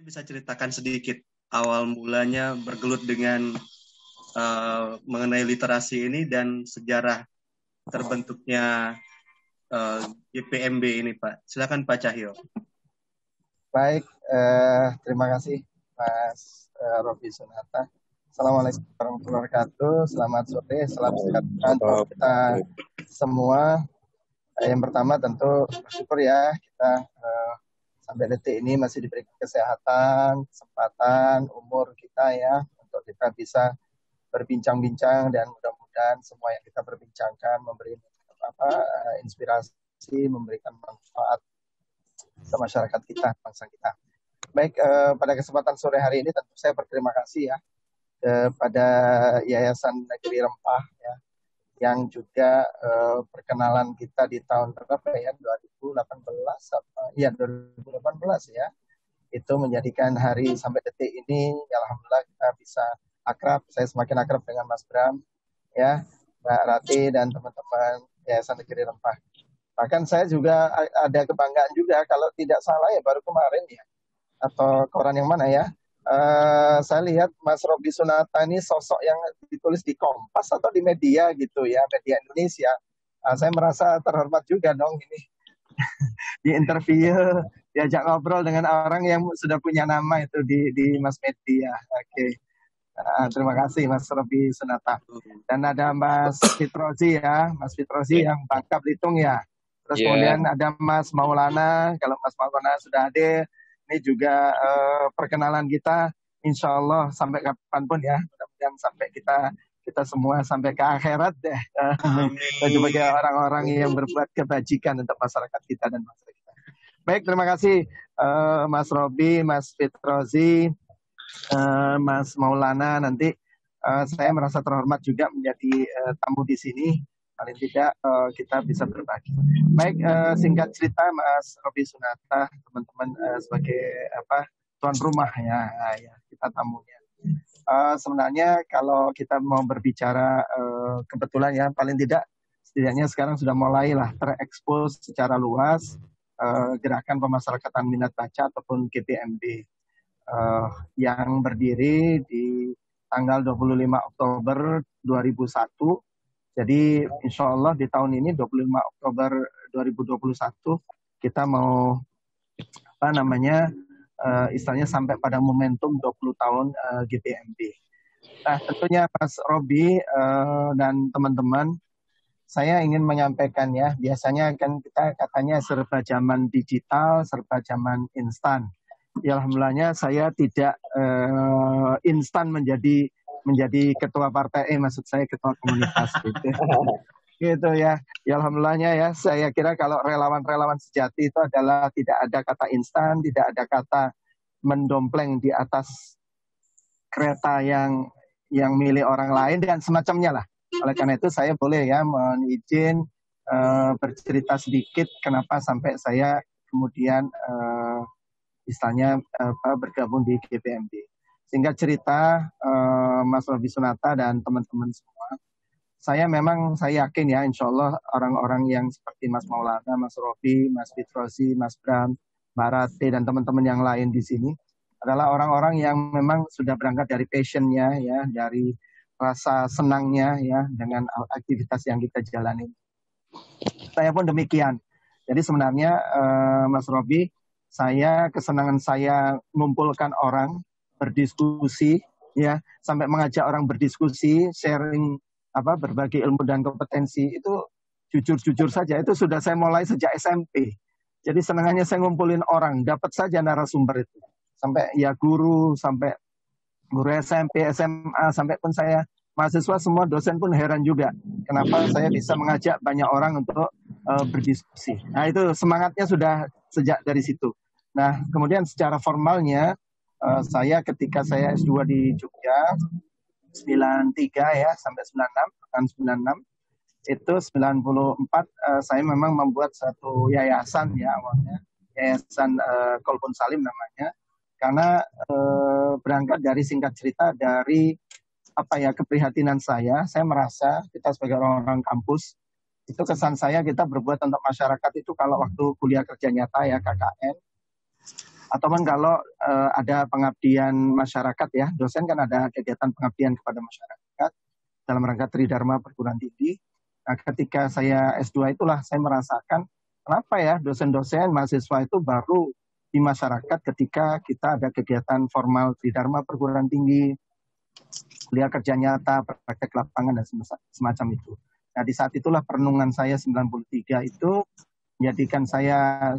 Bisa ceritakan sedikit awal mulanya bergelut dengan mengenai literasi ini dan sejarah terbentuknya GPMB ini, Pak. Silakan Pak Cahyo. Baik, terima kasih Mas Robi Sunata. Assalamualaikum warahmatullahi wabarakatuh. Selamat sore, selamat sejahtera untuk kita semua. Yang pertama tentu bersyukur ya kita sampai detik ini masih diberi kesehatan, kesempatan, umur kita ya untuk kita bisa berbincang-bincang, dan mudah-mudahan semua yang kita perbincangkan memberi inspirasi, memberikan manfaat ke masyarakat kita, bangsa kita. Baik, pada kesempatan sore hari ini tentu saya berterima kasih ya kepada Yayasan Negeri Rempah ya, yang juga perkenalan kita di tahun berapa ya, 2018 ya 2018 ya, itu menjadikan hari sampai detik ini ya, alhamdulillah kita bisa akrab. Saya semakin akrab dengan Mas Bram ya, Mbak Rati dan teman-teman Yayasan Negeri Rempah. Bahkan saya juga ada kebanggaan juga, kalau tidak salah ya baru kemarin ya, atau koran yang mana ya, saya lihat Mas Robi Sunata ini sosok yang ditulis di Kompas atau di media gitu ya, media Indonesia. Saya merasa terhormat juga dong ini di interview, diajak ngobrol dengan orang yang sudah punya nama itu di mass media. Oke. Terima kasih Mas Robi Sunata. Dan ada Mas Fitrozi ya, Mas Fitrozi yang Bangka Belitung ya. Terus kemudian ada Mas Maulana, kalau Mas Maulana sudah hadir, ini juga perkenalan kita, insya Allah sampai kapanpun ya, mudah-mudahan sampai kita semua sampai ke akhirat deh, sebagai orang-orang yang berbuat kebajikan untuk masyarakat kita dan bangsa kita. Baik, terima kasih Mas Robi, Mas Fitrozi, Mas Maulana. Nanti saya merasa terhormat juga menjadi tamu di sini. Paling tidak kita bisa berbagi. Baik, singkat cerita Mas Robi Sunata, teman-teman sebagai tuan rumah ya, kita tamunya. Sebenarnya kalau kita mau berbicara kebetulan ya, paling tidak setidaknya sekarang sudah mulailah terekspos secara luas gerakan pemasyarakatan minat baca ataupun GPMB yang berdiri di tanggal 25 Oktober 2001. Jadi insya Allah di tahun ini 25 Oktober 2021 kita mau istilahnya sampai pada momentum 20 tahun GPMB. Nah tentunya Mas Robi dan teman-teman, saya ingin menyampaikan ya, biasanya kan kita katanya serba zaman digital, serba zaman instan. Ya alhamdulillahnya saya tidak instan menjadi ketua partai, maksud saya ketua komunitas gitu ya. Ya alhamdulillahnya ya, saya kira kalau relawan-relawan sejati itu adalah tidak ada kata instan, tidak ada kata mendompleng di atas kereta yang milik orang lain dan semacamnya lah. Oleh karena itu saya boleh ya izin bercerita sedikit kenapa sampai saya kemudian istilahnya bergabung di GPMB. Singkat cerita, Mas Robi Sunata dan teman-teman semua, saya yakin ya, insya Allah orang-orang yang seperti Mas Maulana, Mas Robi, Mas Fitrozi, Mas Bram, Mbak Rati, dan teman-teman yang lain di sini adalah orang-orang yang memang sudah berangkat dari passionnya ya, dari rasa senangnya ya dengan aktivitas yang kita jalani. Saya pun demikian. Jadi sebenarnya Mas Robi, kesenangan saya mengumpulkan orang, berdiskusi ya, sampai mengajak orang berdiskusi, sharing berbagi ilmu dan kompetensi, itu jujur saja itu sudah saya mulai sejak SMP. Jadi senangannya saya ngumpulin orang, dapat saja narasumber itu. Sampai ya guru, sampai guru SMP, SMA, sampai pun saya mahasiswa, semua dosen pun heran juga kenapa saya bisa mengajak banyak orang untuk berdiskusi. Nah itu semangatnya sudah sejak dari situ. Nah kemudian secara formalnya saya ketika saya S2 di Jogja 93 ya sampai 96, tahun 96 itu 94 saya memang membuat satu yayasan ya, awalnya Yayasan Kolbun Salim namanya, karena berangkat dari singkat cerita dari keprihatinan saya merasa kita sebagai orang-orang kampus itu kesan saya kita berbuat untuk masyarakat itu kalau waktu kuliah kerja nyata ya KKN Ataupun kalau ada pengabdian masyarakat ya, dosen kan ada kegiatan pengabdian kepada masyarakat dalam rangka Tridharma perguruan tinggi. Nah, ketika saya S2 itulah saya merasakan kenapa ya dosen-dosen mahasiswa itu baru di masyarakat ketika kita ada kegiatan formal Tridharma perguruan tinggi, kuliah kerja nyata, praktek lapangan dan semacam itu. Nah, di saat itulah perenungan saya 93 itu menjadikan saya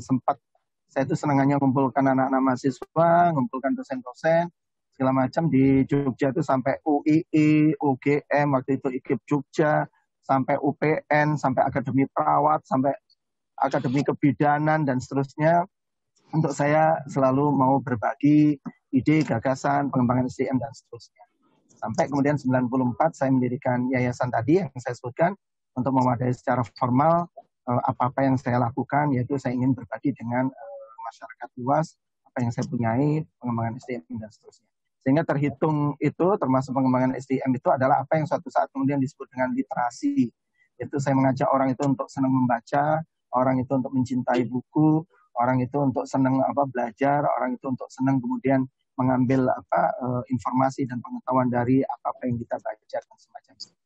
itu senangannya mengumpulkan anak-anak mahasiswa, mengumpulkan dosen-dosen, segala macam di Jogja itu sampai UII, UGM, waktu itu IKIP Jogja, sampai UPN, sampai Akademi Perawat, sampai Akademi Kebidanan, dan seterusnya. Untuk saya selalu mau berbagi ide, gagasan, pengembangan SDM, dan seterusnya. Sampai kemudian 94 saya mendirikan yayasan tadi yang saya sebutkan untuk memadai secara formal apa-apa yang saya lakukan, yaitu saya ingin berbagi dengan masyarakat luas apa yang saya punyai, pengembangan SDM dan seterusnya. Sehingga terhitung itu termasuk pengembangan SDM itu adalah apa yang suatu saat kemudian disebut dengan literasi. Itu saya mengajak orang itu untuk senang membaca, orang itu untuk mencintai buku, orang itu untuk senang belajar, orang itu untuk senang kemudian mengambil informasi dan pengetahuan dari apa yang kita baca dan semacam itu.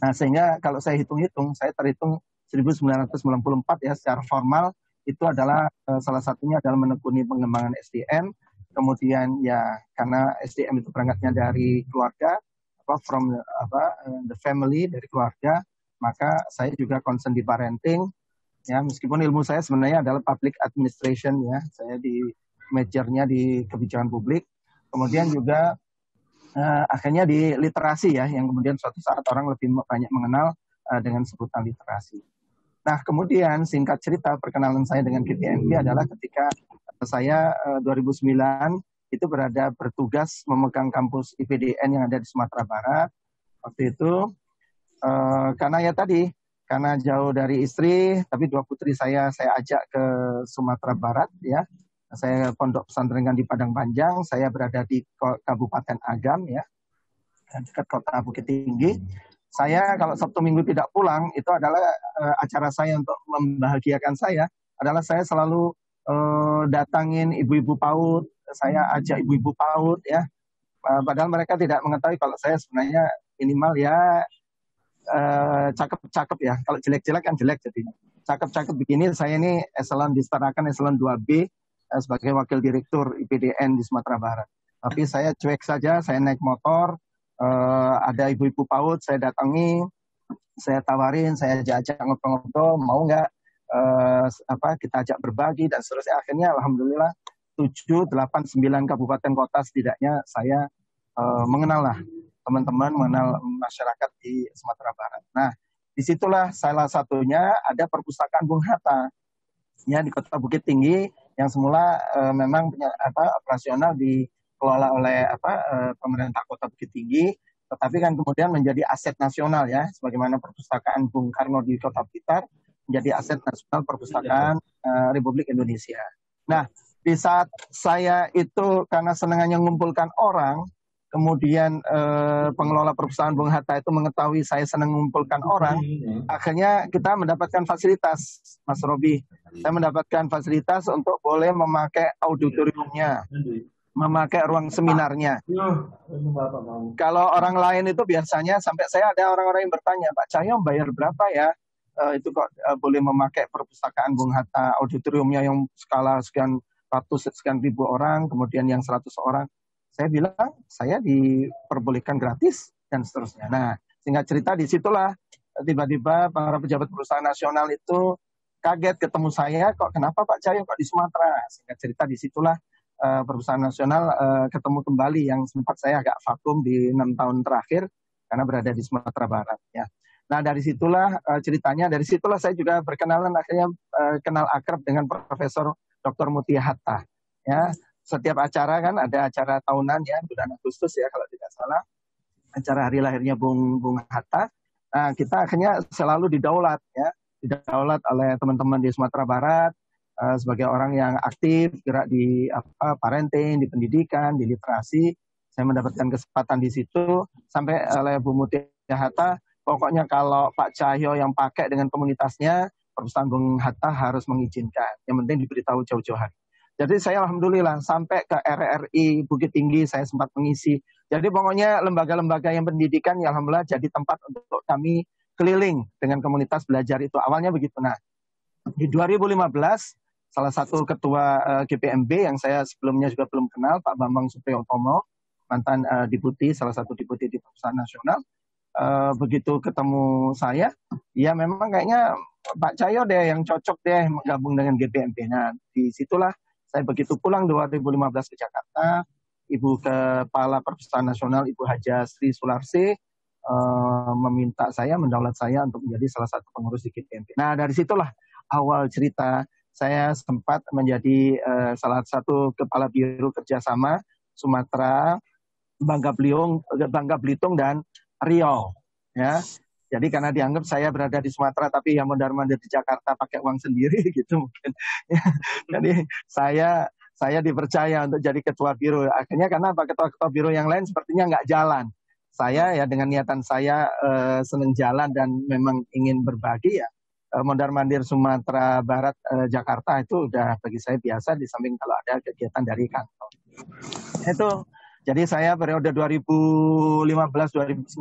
Nah, sehingga kalau saya hitung-hitung, saya terhitung 1994 ya secara formal itu adalah salah satunya adalah menekuni pengembangan SDM. Kemudian ya karena SDM itu berangkatnya dari keluarga, the family, dari keluarga, maka saya juga concern di parenting. Ya, meskipun ilmu saya sebenarnya adalah public administration ya, saya di majornya di kebijakan publik. Kemudian juga akhirnya di literasi ya, yang kemudian suatu saat orang lebih banyak mengenal dengan sebutan literasi. Nah, kemudian singkat cerita perkenalan saya dengan GPMB adalah ketika saya 2009 itu bertugas memegang kampus IPDN yang ada di Sumatera Barat. Waktu itu karena jauh dari istri, tapi dua putri saya ajak ke Sumatera Barat ya. Saya pondok pesantren di Padang Panjang, saya berada di Kabupaten Agam ya, dekat kota Bukit Tinggi. Saya kalau Sabtu Minggu tidak pulang, itu adalah acara saya untuk membahagiakan saya, adalah saya selalu datangin ibu-ibu PAUD, saya ajak ibu-ibu PAUD ya. Padahal mereka tidak mengetahui kalau saya sebenarnya minimal ya cakep-cakep ya. Kalau jelek-jelek kan jelek jadinya. Cakep-cakep begini, saya ini disetarakan eselon 2B sebagai wakil direktur IPDN di Sumatera Barat. Tapi saya cuek saja, saya naik motor, ada ibu-ibu PAUD, saya datangi, saya tawarin, saya ajak ngobrol-ngobrol, mau nggak kita ajak berbagi dan seterusnya. Akhirnya alhamdulillah 7, 8, 9 kabupaten kota setidaknya saya mengenal lah teman-teman, mengenal masyarakat di Sumatera Barat. Nah, disitulah salah satunya ada perpustakaan Bung Hatta ya di Kota Bukit Tinggi yang semula memang operasional dikelola oleh pemerintah Kota Bukit Tinggi, tetapi kan kemudian menjadi aset nasional ya, sebagaimana perpustakaan Bung Karno di Kota Blitar menjadi aset nasional perpustakaan Republik Indonesia. Nah, di saat saya itu karena senangannya mengumpulkan orang, kemudian pengelola perpustakaan Bung Hatta itu mengetahui saya senang mengumpulkan orang, akhirnya kita mendapatkan fasilitas, Mas Robi. Saya mendapatkan fasilitas untuk boleh memakai auditoriumnya, memakai ruang seminarnya. Kalau orang lain itu biasanya sampai saya ada orang-orang yang bertanya, Pak Cahyo bayar berapa ya? Itu kok boleh memakai perpustakaan Bung Hatta, auditoriumnya yang skala sekian ratus, sekian ribu orang, kemudian yang 100 orang. Saya bilang, saya diperbolehkan gratis, dan seterusnya. Nah, singkat cerita disitulah, tiba-tiba para pejabat perusahaan nasional itu kaget ketemu saya, kok kenapa Pak Cahyo kok di Sumatera? Singkat cerita disitulah perusahaan nasional ketemu kembali yang sempat saya agak vakum di 6 tahun terakhir, karena berada di Sumatera Barat. Ya. Nah, dari situlah ceritanya, dari situlah saya juga berkenalan, akhirnya kenal akrab dengan Profesor Dr. Mutia Hatta. Ya. Setiap acara kan ada acara tahunan ya, bulan Agustus ya kalau tidak salah, acara hari lahirnya Bung Hatta. Nah, kita akhirnya selalu didaulat ya, didaulat oleh teman-teman di Sumatera Barat sebagai orang yang aktif gerak di parenting, di pendidikan, di literasi. Saya mendapatkan kesempatan di situ sampai oleh Bu Mutia Hatta, pokoknya kalau Pak Cahyo yang pakai dengan komunitasnya, perpustakaan Bung Hatta harus mengizinkan. Yang penting diberitahu jauh-jauh hari. Jadi saya alhamdulillah sampai ke RRI Bukit Tinggi saya sempat mengisi. Jadi pokoknya lembaga-lembaga yang pendidikan ya alhamdulillah jadi tempat untuk kami keliling dengan komunitas belajar itu. Awalnya begitu. Nah, di 2015 salah satu ketua GPMB yang saya sebelumnya juga belum kenal, Pak Bambang Supriyotomo, mantan deputi, salah satu deputi di Perusahaan Nasional. Begitu ketemu saya, ya memang kayaknya Pak Cahyo deh yang cocok deh gabung dengan GPMB. Nah, disitulah saya begitu pulang 2015 ke Jakarta, Ibu Kepala Perpustakaan Nasional, Ibu Haja Sri Sularsi, meminta saya, mendaulat saya untuk menjadi salah satu pengurus di GPMB. Nah, dari situlah awal cerita saya sempat menjadi salah satu kepala biro kerjasama Sumatera, Bangka Belitung dan Riau, ya. Jadi karena dianggap saya berada di Sumatera tapi yang mondar-mandir di Jakarta pakai uang sendiri gitu mungkin. Jadi saya dipercaya untuk jadi ketua biro. Akhirnya karena ketua-ketua biro yang lain sepertinya nggak jalan. Saya ya dengan niatan saya senang jalan dan memang ingin berbagi ya. Mondar-mandir Sumatera Barat Jakarta itu udah bagi saya biasa di samping kalau ada kegiatan dari kantor. Itu jadi saya periode 2015-2019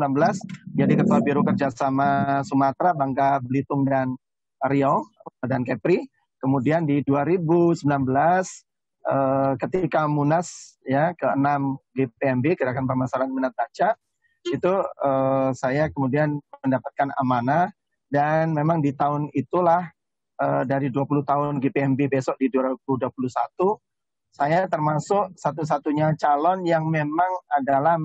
jadi ketua biro kerjasama Sumatera, Bangka Belitung dan Riau dan Kepri. Kemudian di 2019 ketika Munas ya ke-6 GPMB Gerakan Pemasaran Minat Baca itu saya kemudian mendapatkan amanah dan memang di tahun itulah dari 20 tahun GPMB besok di 2021 saya termasuk satu-satunya calon yang memang adalah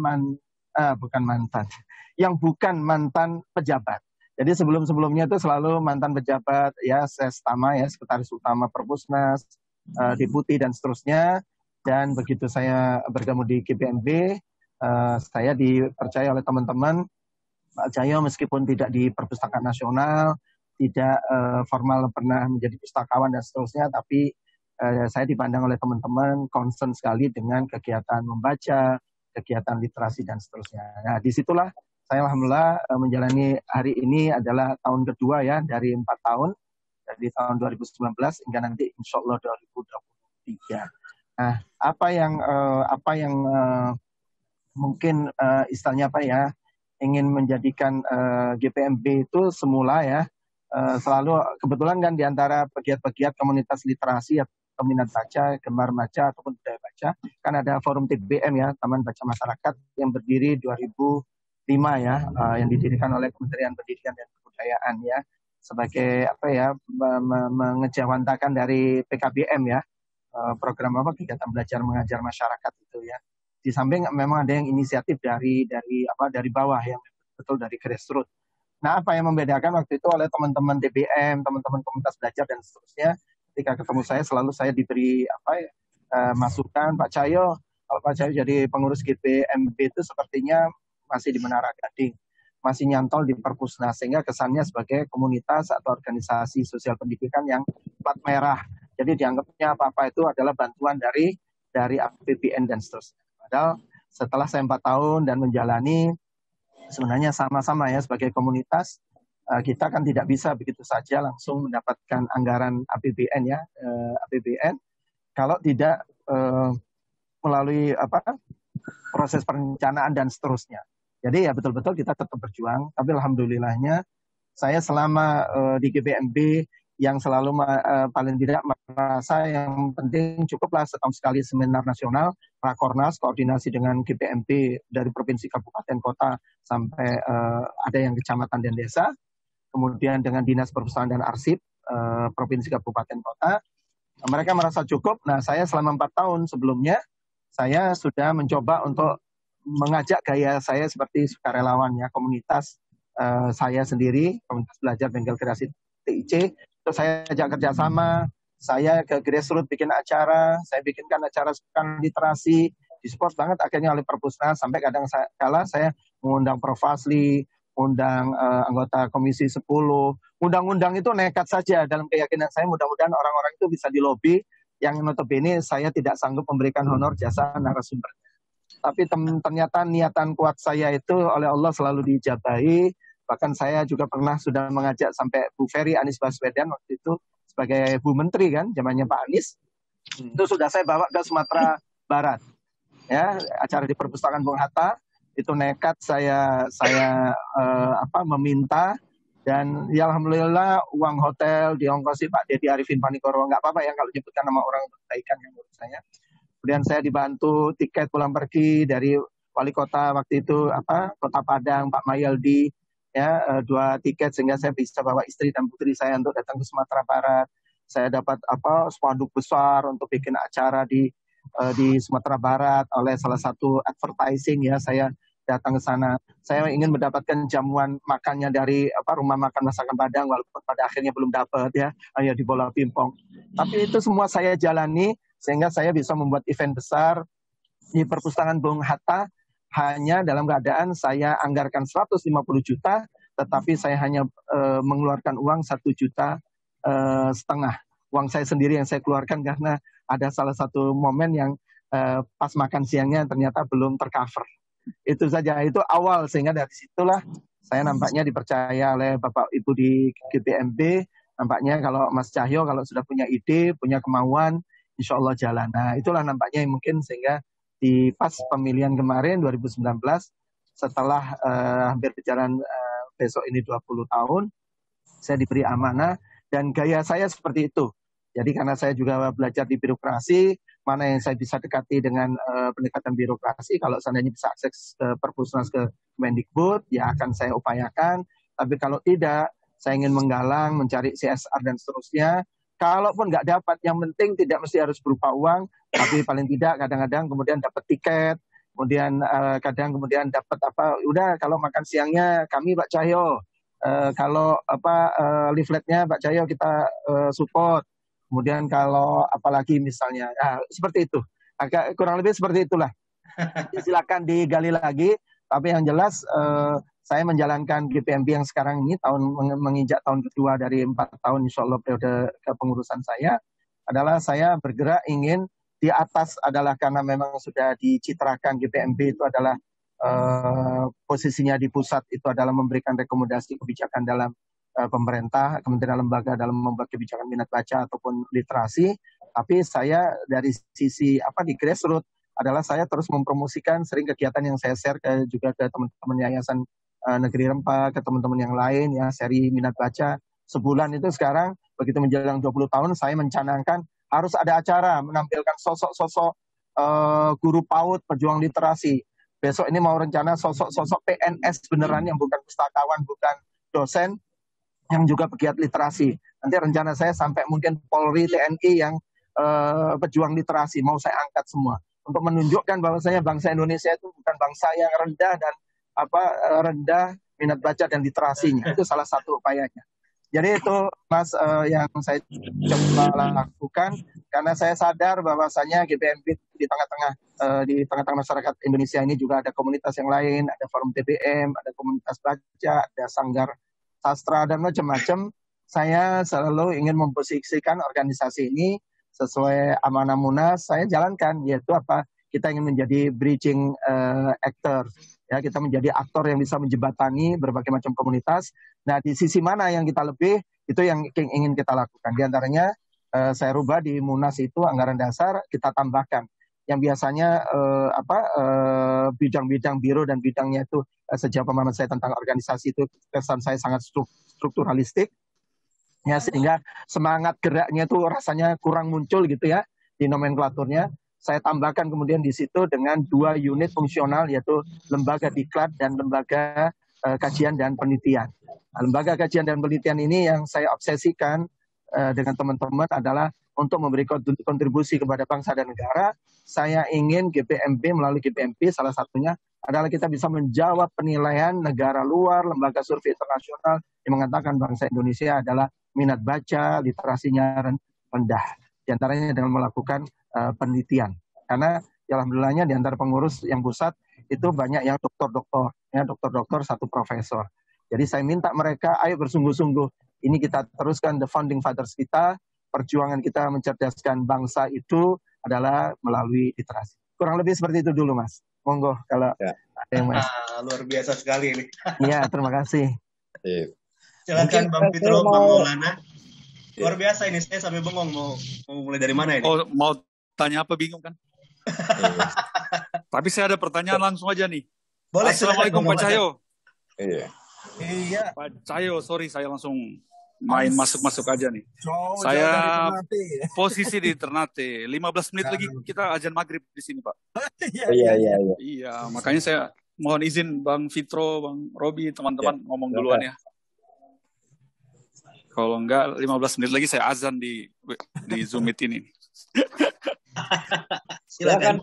bukan mantan, yang bukan mantan pejabat. Jadi sebelum-sebelumnya itu selalu mantan pejabat, ya Sestama, ya Sekretaris Utama Perpusnas, Deputi dan seterusnya. Dan begitu saya bergabung di GPMB, saya dipercaya oleh teman-teman, Pak Cahyo meskipun tidak di Perpustakaan Nasional, tidak formal pernah menjadi pustakawan dan seterusnya, tapi saya dipandang oleh teman-teman concern sekali dengan kegiatan membaca, kegiatan literasi dan seterusnya. Nah, disitulah saya alhamdulillah menjalani hari ini adalah tahun kedua ya dari 4 tahun dari tahun 2019 hingga nanti insya Allah 2023. Nah, apa yang mungkin istilahnya apa ya ingin menjadikan GPMB itu semula ya selalu kebetulan kan diantara pegiat-pegiat komunitas literasi minat baca, gemar baca ataupun budaya baca, kan ada forum TBM ya, Taman Baca Masyarakat yang berdiri 2005 ya, yang didirikan oleh Kementerian Pendidikan dan Kebudayaan ya, sebagai apa ya, mengejawantakan dari PKBM ya, program apa kegiatan belajar mengajar masyarakat itu ya. Di samping memang ada yang inisiatif dari bawah yang betul dari grassroots. Nah, apa yang membedakan waktu itu oleh teman-teman TBM, teman-teman komunitas belajar dan seterusnya, ketika ketemu saya selalu saya diberi masukan, Pak Cahyo, kalau Pak Cahyo jadi pengurus GPMB itu sepertinya masih di Menara Gading, masih nyantol di Perpusnas, sehingga kesannya sebagai komunitas atau organisasi sosial pendidikan yang plat merah. Jadi dianggapnya apa-apa itu adalah bantuan dari APBN dan seterusnya. Padahal setelah saya 4 tahun dan menjalani, sebenarnya sama-sama ya sebagai komunitas, kita kan tidak bisa begitu saja langsung mendapatkan anggaran APBN ya, APBN kalau tidak melalui proses perencanaan dan seterusnya. Jadi ya betul-betul kita tetap berjuang, tapi alhamdulillahnya saya selama di GPMB yang selalu paling tidak merasa yang penting cukuplah setahun sekali seminar nasional, Rakornas, koordinasi dengan GPMB dari provinsi, kabupaten, kota sampai ada yang kecamatan dan desa. Kemudian dengan Dinas Perpustakaan dan Arsip Provinsi, Kabupaten, Kota, mereka merasa cukup. Nah, saya selama 4 tahun sebelumnya, saya sudah mencoba untuk mengajak gaya saya seperti sukarelawan ya, komunitas saya sendiri, komunitas belajar bengkel kreasi TIC, terus saya ajak kerjasama, saya ke grassroots bikin acara, saya bikinkan acara sukan literasi, disupport banget akhirnya oleh Perpusnas, sampai kadang kala saya mengundang Prof. Fazli, undang anggota Komisi 10, undang-undang itu nekat saja dalam keyakinan saya mudah-mudahan orang-orang itu bisa dilobi yang notabene saya tidak sanggup memberikan honor jasa narasumbernya. Tapi ternyata niatan kuat saya itu oleh Allah selalu dijabahi, bahkan saya juga pernah sudah mengajak sampai Bu Ferry Anies Baswedan waktu itu sebagai Bu Menteri kan, zamannya Pak Anies, Itu sudah saya bawa ke Sumatera Barat. Ya, acara di perpustakaan Bung Hatta itu nekat saya meminta, dan ya alhamdulillah uang hotel diongkosi Pak Dedi Arifin Panikoro. Nggak apa-apa ya kalau nyebutkan nama orang untuk kebaikan yang menurut saya. Kemudian saya dibantu tiket pulang pergi dari wali kota waktu itu Kota Padang Pak Mayaldi, ya 2 tiket sehingga saya bisa bawa istri dan putri saya untuk datang ke Sumatera Barat. Saya dapat spanduk besar untuk bikin acara di Sumatera Barat oleh salah satu advertising, ya saya datang ke sana. Saya ingin mendapatkan jamuan makannya dari rumah makan masakan Padang, walaupun pada akhirnya belum dapat, ya hanya di Bola Pimpong. Tapi itu semua saya jalani sehingga saya bisa membuat event besar di perpustakaan Bung Hatta. Hanya dalam keadaan saya anggarkan 150 juta, tetapi saya hanya mengeluarkan uang 1,5 juta. Uang saya sendiri yang saya keluarkan karena ada salah satu momen yang pas makan siangnya ternyata belum tercover. Itu saja, itu awal, sehingga dari situlah saya nampaknya dipercaya oleh Bapak Ibu di GPMB. Nampaknya kalau Mas Cahyo kalau sudah punya ide, punya kemauan, insya Allah jalan. Nah itulah nampaknya yang mungkin sehingga di pas pemilihan kemarin 2019, setelah hampir berjalan besok ini 20 tahun, saya diberi amanah dan gaya saya seperti itu. Jadi karena saya juga belajar di birokrasi, mana yang saya bisa dekati dengan pendekatan birokrasi, kalau seandainya bisa akses ke perpustakaan ke Kemendikbud, ya akan saya upayakan. Tapi kalau tidak, saya ingin menggalang, mencari CSR dan seterusnya. Kalaupun nggak dapat, yang penting tidak mesti harus berupa uang, tapi paling tidak kadang-kadang kemudian dapat tiket, kemudian kadang kemudian dapat udah kalau makan siangnya kami Pak Cahyo, kalau leafletnya Pak Cahyo kita support. Kemudian kalau apalagi misalnya, seperti itu. Agak kurang lebih seperti itulah. Silakan digali lagi. Tapi yang jelas saya menjalankan GPMB yang sekarang ini menginjak tahun kedua dari 4 tahun insya Allah periode kepengurusan saya, adalah saya bergerak ingin di atas adalah karena memang sudah dicitrakan GPMB itu adalah posisinya di pusat itu adalah memberikan rekomendasi kebijakan dalam pemerintah, kementerian lembaga dalam membuat kebijakan minat baca ataupun literasi. Tapi saya dari sisi di grassroots adalah saya terus mempromosikan sering kegiatan yang saya share juga ke teman-teman Yayasan Negeri Rempah, ke teman-teman yang lain, ya seri minat baca. Sebulan itu sekarang begitu menjelang 20 tahun saya mencanangkan harus ada acara menampilkan sosok-sosok guru PAUD pejuang literasi. Besok ini mau rencana sosok-sosok PNS beneran yang bukan pustakawan, bukan dosen, yang juga pegiat literasi. Nanti rencana saya sampai mungkin Polri, TNI yang pejuang literasi mau saya angkat semua untuk menunjukkan bahwasanya bangsa Indonesia itu bukan bangsa yang rendah dan rendah minat baca dan literasinya. Itu salah satu upayanya. Jadi itu Mas yang saya coba lakukan karena saya sadar bahwasanya GPMB di tengah-tengah masyarakat Indonesia ini juga ada komunitas yang lain, ada forum TBM, ada komunitas baca, ada sanggar sastra dan macam-macam. Saya selalu ingin memposisikan organisasi ini sesuai amanah Munas saya jalankan, yaitu kita ingin menjadi bridging actor, ya kita menjadi aktor yang bisa menjembatani berbagai macam komunitas. Nah di sisi mana yang kita lebih, itu yang ingin kita lakukan. Di antaranya saya rubah di Munas itu anggaran dasar kita tambahkan yang biasanya bidang-bidang biro dan bidangnya itu sejak pemahaman saya tentang organisasi itu kesan saya sangat strukturalistik, ya sehingga semangat geraknya itu rasanya kurang muncul gitu ya di nomenklaturnya. Saya tambahkan kemudian di situ dengan 2 unit fungsional, yaitu lembaga diklat dan lembaga kajian dan penelitian. Nah, lembaga kajian dan penelitian ini yang saya obsesikan dengan teman-teman adalah untuk memberi kontribusi kepada bangsa dan negara. Saya ingin GPMB melalui GPMB salah satunya adalah kita bisa menjawab penilaian negara luar, lembaga survei internasional yang mengatakan bangsa Indonesia adalah minat baca, literasinya rendah. Di antaranya dengan melakukan penelitian. Karena alhamdulillahnya di antara pengurus yang pusat itu banyak yang doktor-doktor, ya doktor-doktor, 1 profesor. Jadi saya minta mereka ayo bersungguh-sungguh. Ini kita teruskan the founding fathers kita, perjuangan kita mencerdaskan bangsa itu adalah melalui literasi. Kurang lebih seperti itu dulu Mas. Monggo kalau ada yang Mas. Luar biasa sekali ini. Iya, terima kasih. Silakan Bang Fitro, Bang Maulana. Luar biasa ini, saya sampai bengong mau mulai dari mana ini. Oh, mau tanya apa, bingung kan? Tapi saya ada pertanyaan langsung aja nih. Boleh. Assalamualaikum Pak Cahyo. Iya. Pak Cahyo, sorry saya langsung main masuk aja nih. Jauh Saya dari Ternate. posisi di Ternate. 15 menit lagi kita azan maghrib di sini, Pak. Iya. Iya, makanya saya mohon izin Bang Fitro, Bang Robi, teman-teman ngomong duluan ya. Kalau enggak 15 menit lagi saya azan di Zoom Meet ini. Silakan.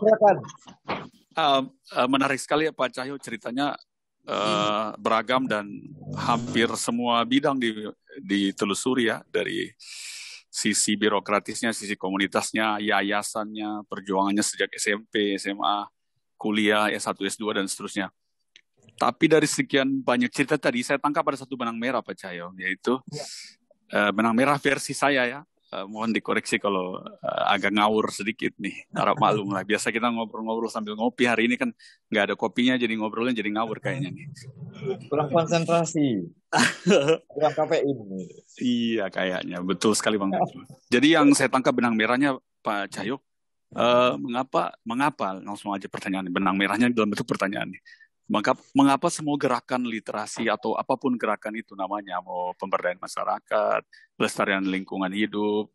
Menarik sekali ya Pak Cahyo, ceritanya beragam dan hampir semua bidang ditelusuri ya, dari sisi birokratisnya, sisi komunitasnya, yayasannya, perjuangannya sejak SMP, SMA, kuliah, S1, S2 dan seterusnya. Tapi dari sekian banyak cerita tadi saya tangkap ada satu benang merah Pak Cahyo, yaitu benang merah versi saya ya. Mohon dikoreksi kalau agak ngawur sedikit nih, harap maklum lah. Biasa kita ngobrol-ngobrol sambil ngopi, hari ini kan nggak ada kopinya, jadi ngobrolnya jadi ngawur kayaknya nih. Kurang konsentrasi, kurang kafein. Iya kayaknya, betul sekali Bang. Jadi yang saya tangkap benang merahnya Pak Cahyo, mengapa langsung aja pertanyaan, benang merahnya dalam bentuk pertanyaan nih. Mengapa semua gerakan literasi atau apapun gerakan itu namanya, mau pemberdayaan masyarakat, pelestarian lingkungan hidup,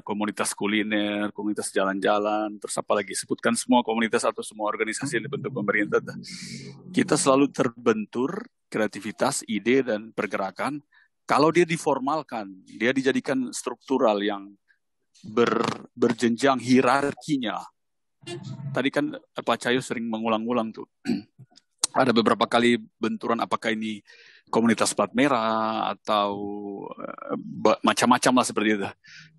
komunitas kuliner, komunitas jalan-jalan, terus apa lagi, sebutkan semua komunitas atau semua organisasi yang dibentuk pemerintah, kita selalu terbentur kreativitas, ide dan pergerakan. Kalau dia diformalkan, dia dijadikan struktural yang berjenjang hierarkinya. Tadi kan Pak Cahyo sering mengulang-ulang tuh. Ada beberapa kali benturan, apakah ini komunitas plat merah atau macam-macam lah seperti itu.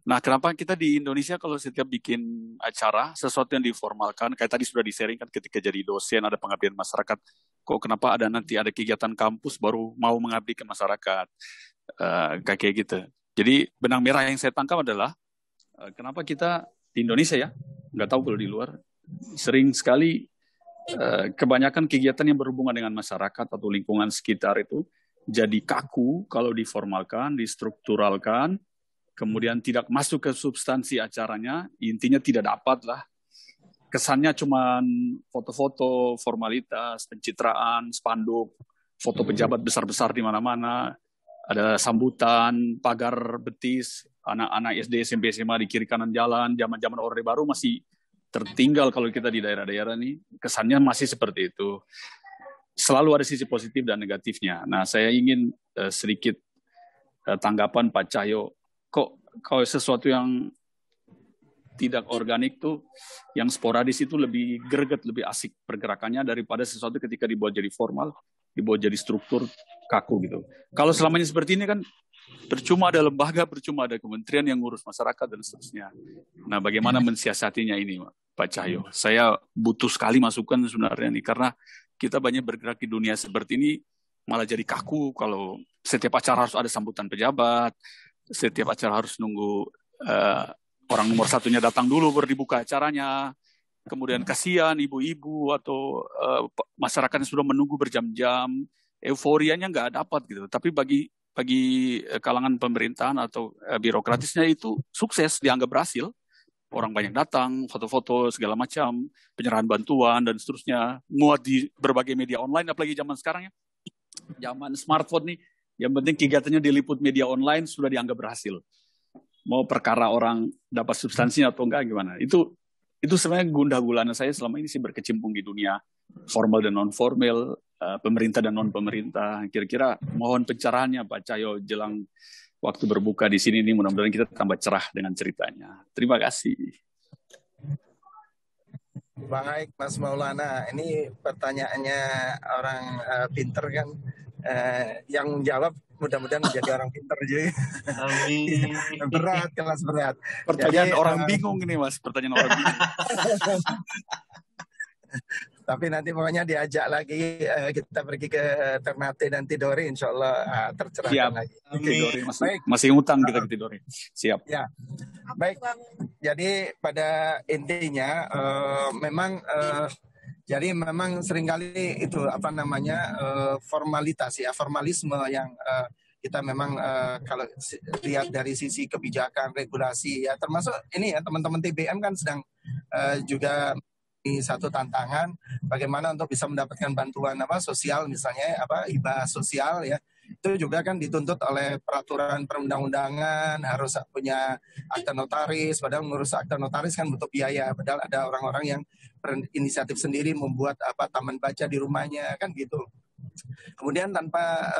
Nah, kenapa kita di Indonesia kalau setiap bikin acara, sesuatu yang diformalkan, kayak tadi sudah di-sharing kan ketika jadi dosen, ada pengabdian masyarakat, kok kenapa nanti ada kegiatan kampus baru mau mengabdi ke masyarakat, kayak gitu. Jadi benang merah yang saya tangkap adalah, kenapa kita di Indonesia ya, nggak tahu kalau di luar, sering sekali kebanyakan kegiatan yang berhubungan dengan masyarakat atau lingkungan sekitar itu jadi kaku kalau diformalkan, distrukturalkan, kemudian tidak masuk ke substansi acaranya, intinya tidak dapat lah. Kesannya cuma foto-foto, formalitas, pencitraan, spanduk, foto pejabat besar-besar di mana-mana, ada sambutan, pagar betis, anak-anak SD, SMP, SMA di kiri kanan jalan, zaman-zaman Orde Baru masih tertinggal kalau kita di daerah-daerah nih, kesannya masih seperti itu. Selalu ada sisi positif dan negatifnya. Nah, saya ingin sedikit tanggapan Pak Cahyo. Kok sesuatu yang tidak organik tuh, yang sporadis itu lebih greget, lebih asik pergerakannya daripada sesuatu ketika dibuat jadi formal, dibuat jadi struktur kaku gitu. Kalau selama ini seperti ini kan percuma ada lembaga, percuma ada kementerian yang ngurus masyarakat dan seterusnya. Nah, bagaimana mensiasatinya ini, Pak Cahyo? Saya butuh sekali masukan sebenarnya nih, karena kita banyak bergerak di dunia seperti ini, malah jadi kaku kalau setiap acara harus ada sambutan pejabat, setiap acara harus nunggu orang nomor satunya datang dulu baru dibuka acaranya. Kemudian kasihan ibu-ibu atau masyarakat yang sudah menunggu berjam-jam, euforianya nggak dapat gitu. Tapi bagi kalangan pemerintahan atau birokratisnya itu sukses, dianggap berhasil. Orang banyak datang, foto-foto segala macam, penyerahan bantuan dan seterusnya, muat di berbagai media online, apalagi zaman sekarang ya, zaman smartphone nih, yang penting kegiatannya diliput media online sudah dianggap berhasil. Mau perkara orang dapat substansinya atau enggak gimana? Itu sebenarnya gundah gulana saya selama ini sih berkecimpung di dunia formal dan non formal, pemerintah dan non pemerintah. Kira-kira mohon pencerahannya Pak Cahyo jelang waktu berbuka di sini nih, mudah-mudahan kita tambah cerah dengan ceritanya. Terima kasih. Baik Mas Maulana, ini pertanyaannya orang pinter kan, yang menjawab mudah-mudahan menjadi orang pinter juga. Amin. Berat, kelas berat. Pertanyaan jadi, orang bingung ini Mas, pertanyaan orang bingung. Tapi nanti pokoknya diajak lagi, kita pergi ke Ternate dan Tidore, insya Allah tercerahkan lagi. Tidore, masih ngutang kita ke Tidore. Siap. Ya, baik. Jadi pada intinya memang seringkali itu formalisme yang kita memang kalau lihat dari sisi kebijakan regulasi ya, termasuk ini ya, teman-teman TBM kan sedang juga ini satu tantangan bagaimana untuk bisa mendapatkan bantuan sosial, misalnya hibah sosial ya, itu juga kan dituntut oleh peraturan perundang-undangan, harus punya akta notaris, padahal ngurus akta notaris kan butuh biaya, padahal ada orang-orang yang berinisiatif sendiri membuat taman baca di rumahnya kan gitu. Kemudian tanpa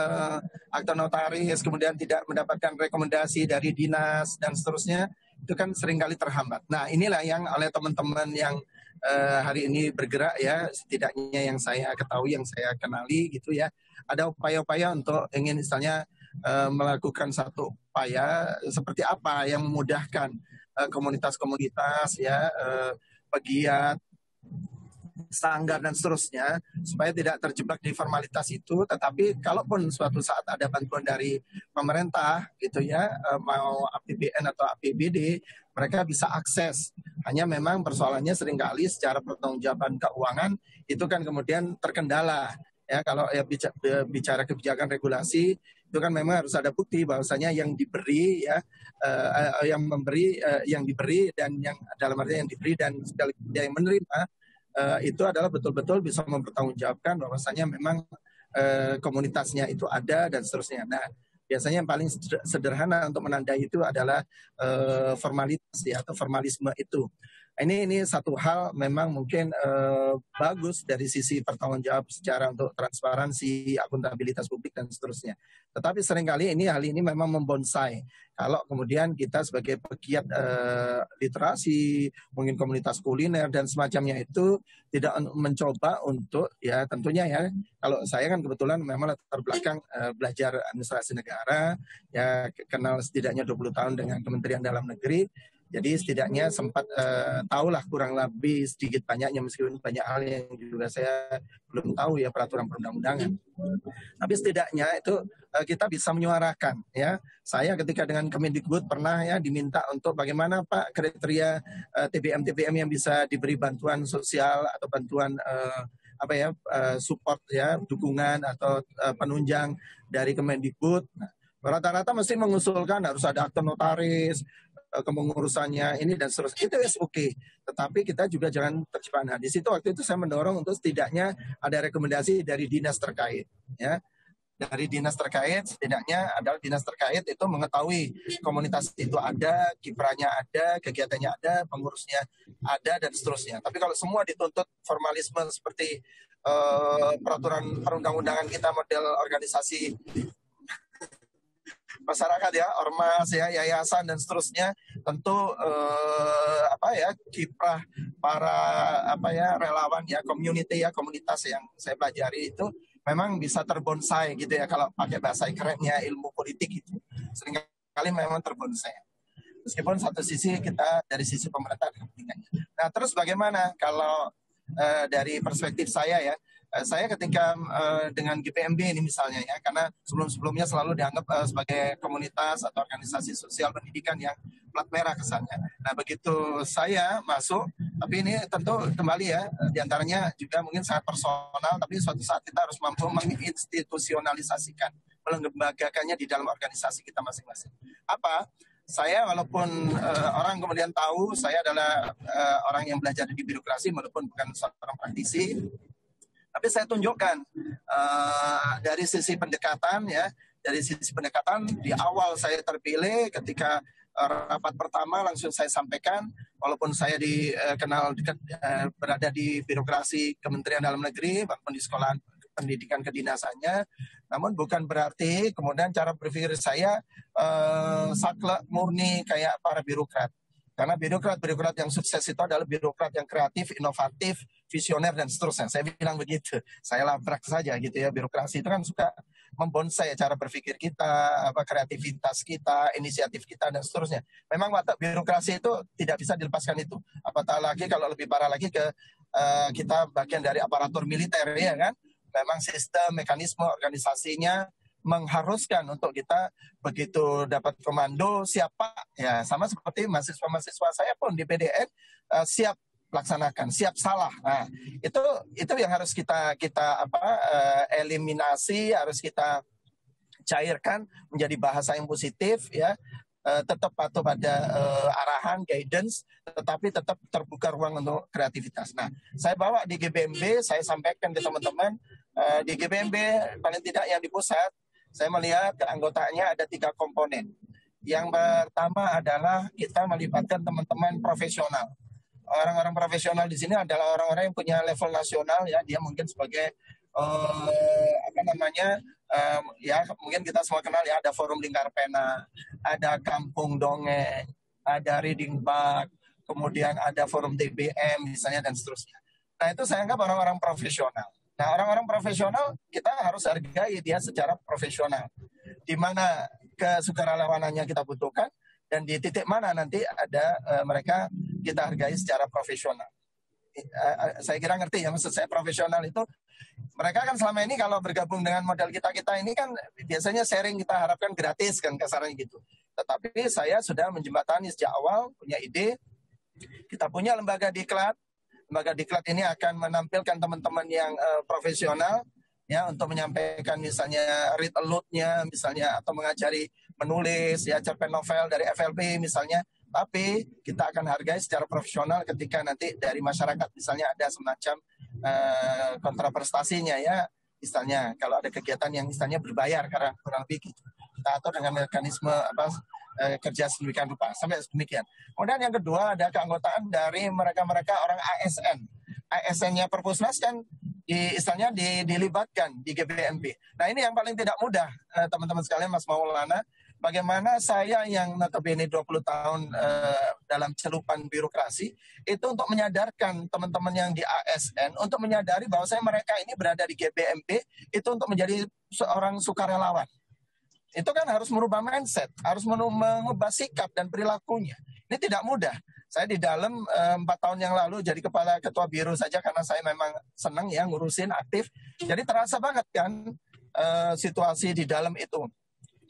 akta notaris, kemudian tidak mendapatkan rekomendasi dari dinas dan seterusnya, itu kan seringkali terhambat. Nah, inilah yang oleh teman-teman yang hari ini bergerak ya, setidaknya yang saya ketahui, yang saya kenali gitu ya, ada upaya-upaya untuk ingin misalnya melakukan satu upaya seperti apa yang memudahkan komunitas-komunitas ya, pegiat, sanggar dan seterusnya, supaya tidak terjebak di formalitas itu. Tetapi kalaupun suatu saat ada bantuan dari pemerintah gitu ya, mau APBN atau APBD, mereka bisa akses. Hanya memang persoalannya seringkali secara pertanggungjawaban keuangan itu kan kemudian terkendala ya. Kalau ya bicara kebijakan regulasi itu kan memang harus ada bukti bahwasanya yang diberi ya, yang diberi dan yang dalam artinya yang diberi dan sekaligus yang menerima itu adalah betul-betul bisa mempertanggungjawabkan bahwasanya memang komunitasnya itu ada dan seterusnya. Nah, biasanya yang paling sederhana untuk menandai itu adalah formalitas ya, atau formalisme itu. Ini satu hal memang mungkin bagus dari sisi pertanggungjawab secara untuk transparansi, akuntabilitas publik dan seterusnya. Tetapi seringkali hal ini memang membonsai. Kalau kemudian kita sebagai pegiat literasi, mungkin komunitas kuliner dan semacamnya itu tidak mencoba untuk ya, tentunya ya, kalau saya kan kebetulan memang latar belakang belajar administrasi negara, ya kenal setidaknya 20 tahun dengan Kementerian Dalam Negeri. Jadi setidaknya sempat tahulah kurang lebih sedikit banyaknya, meskipun banyak hal yang juga saya belum tahu ya, peraturan perundang-undangan. Tapi setidaknya itu kita bisa menyuarakan ya. Saya ketika dengan Kemendikbud pernah ya diminta untuk bagaimana Pak kriteria TBM yang bisa diberi bantuan sosial atau bantuan support ya, dukungan atau penunjang dari Kemendikbud. Nah, rata-rata mesti mengusulkan harus ada akta notaris, kepengurusannya ini dan seterusnya, itu oke. Tetapi kita juga jangan terjebak. Nah, di situ waktu itu saya mendorong untuk setidaknya ada rekomendasi dari dinas terkait ya. Dari dinas terkait, setidaknya adalah dinas terkait itu mengetahui komunitas itu ada, kiprahnya ada, kegiatannya ada, pengurusnya ada dan seterusnya. Tapi kalau semua dituntut formalisme seperti peraturan perundang-undangan kita, model organisasi masyarakat ya, ormas ya, yayasan dan seterusnya, tentu kiprah para relawan ya, community ya, komunitas yang saya pelajari itu memang bisa terbonsai gitu ya, kalau pakai bahasa kerennya ilmu politik itu seringkali memang terbonsai. Meskipun satu sisi kita dari sisi pemerintah kepentingannya. Nah, terus bagaimana kalau dari perspektif saya ya, saya ketika dengan GPMB ini misalnya ya, karena sebelum-sebelumnya selalu dianggap sebagai komunitas atau organisasi sosial pendidikan yang plat merah kesannya. Nah, begitu saya masuk, tapi ini tentu kembali ya, diantaranya juga mungkin sangat personal, tapi suatu saat kita harus mampu menginstitusionalisasikan, melembagakannya di dalam organisasi kita masing-masing. Apa? Saya walaupun orang kemudian tahu saya adalah orang yang belajar di birokrasi, walaupun bukan seorang praktisi, tapi saya tunjukkan dari sisi pendekatan ya, dari sisi pendekatan di awal saya terpilih ketika rapat pertama langsung saya sampaikan, walaupun saya dikenal dekat berada di birokrasi Kementerian Dalam Negeri, walaupun di sekolah pendidikan kedinasannya, namun bukan berarti kemudian cara berpikir saya saklek murni kayak para birokrat. Karena birokrat yang sukses itu adalah birokrat yang kreatif, inovatif, visioner dan seterusnya. Saya bilang begitu. Saya labrak saja gitu ya. Birokrasi itu kan suka membonsai cara berpikir kita, kreativitas kita, inisiatif kita dan seterusnya. Memang watak birokrasi itu tidak bisa dilepaskan itu. Apatah lagi kalau lebih parah lagi ke kita bagian dari aparatur militer ya kan. Memang sistem, mekanisme, organisasinya mengharuskan untuk kita begitu dapat komando siapa ya, sama seperti mahasiswa saya pun di PDN siap laksanakan, siap salah. Nah, itu yang harus kita eliminasi, harus kita cairkan menjadi bahasa yang positif ya. Tetap patuh pada arahan, guidance, tetapi tetap terbuka ruang untuk kreativitas. Nah, saya bawa di GBMB, saya sampaikan ke teman-teman, di GBMB paling tidak yang di pusat, saya melihat keanggotaannya ada 3 komponen. Yang pertama adalah kita melibatkan teman-teman profesional. Orang-orang profesional di sini adalah orang-orang yang punya level nasional ya, dia mungkin sebagai ya mungkin kita semua kenal ya, ada Forum Lingkar Pena, ada Kampung Dongeng, ada Reading Bug, kemudian ada Forum TBM misalnya dan seterusnya. Nah itu saya anggap orang-orang profesional. Nah orang-orang profesional kita harus hargai dia secara profesional. Di mana kesukarelawanannya kita butuhkan dan di titik mana nanti ada mereka kita hargai secara profesional. Saya kira ngerti ya, maksud saya profesional itu mereka kan selama ini kalau bergabung dengan model kita ini kan biasanya sharing kita harapkan gratis kan kasarnya gitu. Tetapi saya sudah menjembatani sejak awal, punya ide, kita punya lembaga diklat. Lembaga diklat ini akan menampilkan teman-teman yang profesional ya untuk menyampaikan misalnya read aloud-nya misalnya atau mengajari menulis ya cerpen novel dari FLB misalnya. Tapi kita akan hargai secara profesional ketika nanti dari masyarakat misalnya ada semacam kontraprestasinya ya, misalnya kalau ada kegiatan yang misalnya berbayar karena kurang lebih gitu, kita atur dengan mekanisme kerja sedemikian rupa sampai demikian. Kemudian yang kedua ada keanggotaan dari mereka-mereka orang ASN. ASN-nya Perpusnas kan istilahnya dilibatkan di GBMB. Nah ini yang paling tidak mudah teman-teman sekalian, Mas Maulana. Bagaimana saya yang notabene 20 tahun dalam celupan birokrasi, itu untuk menyadarkan teman-teman yang di ASN, untuk menyadari bahwa mereka ini berada di GBMB, itu untuk menjadi seorang sukarelawan. Itu kan harus merubah mindset, harus mengubah sikap dan perilakunya. Ini tidak mudah. Saya di dalam 4 tahun yang lalu jadi kepala ketua biro saja karena saya memang senang ya ngurusin aktif. Jadi terasa banget kan situasi di dalam itu.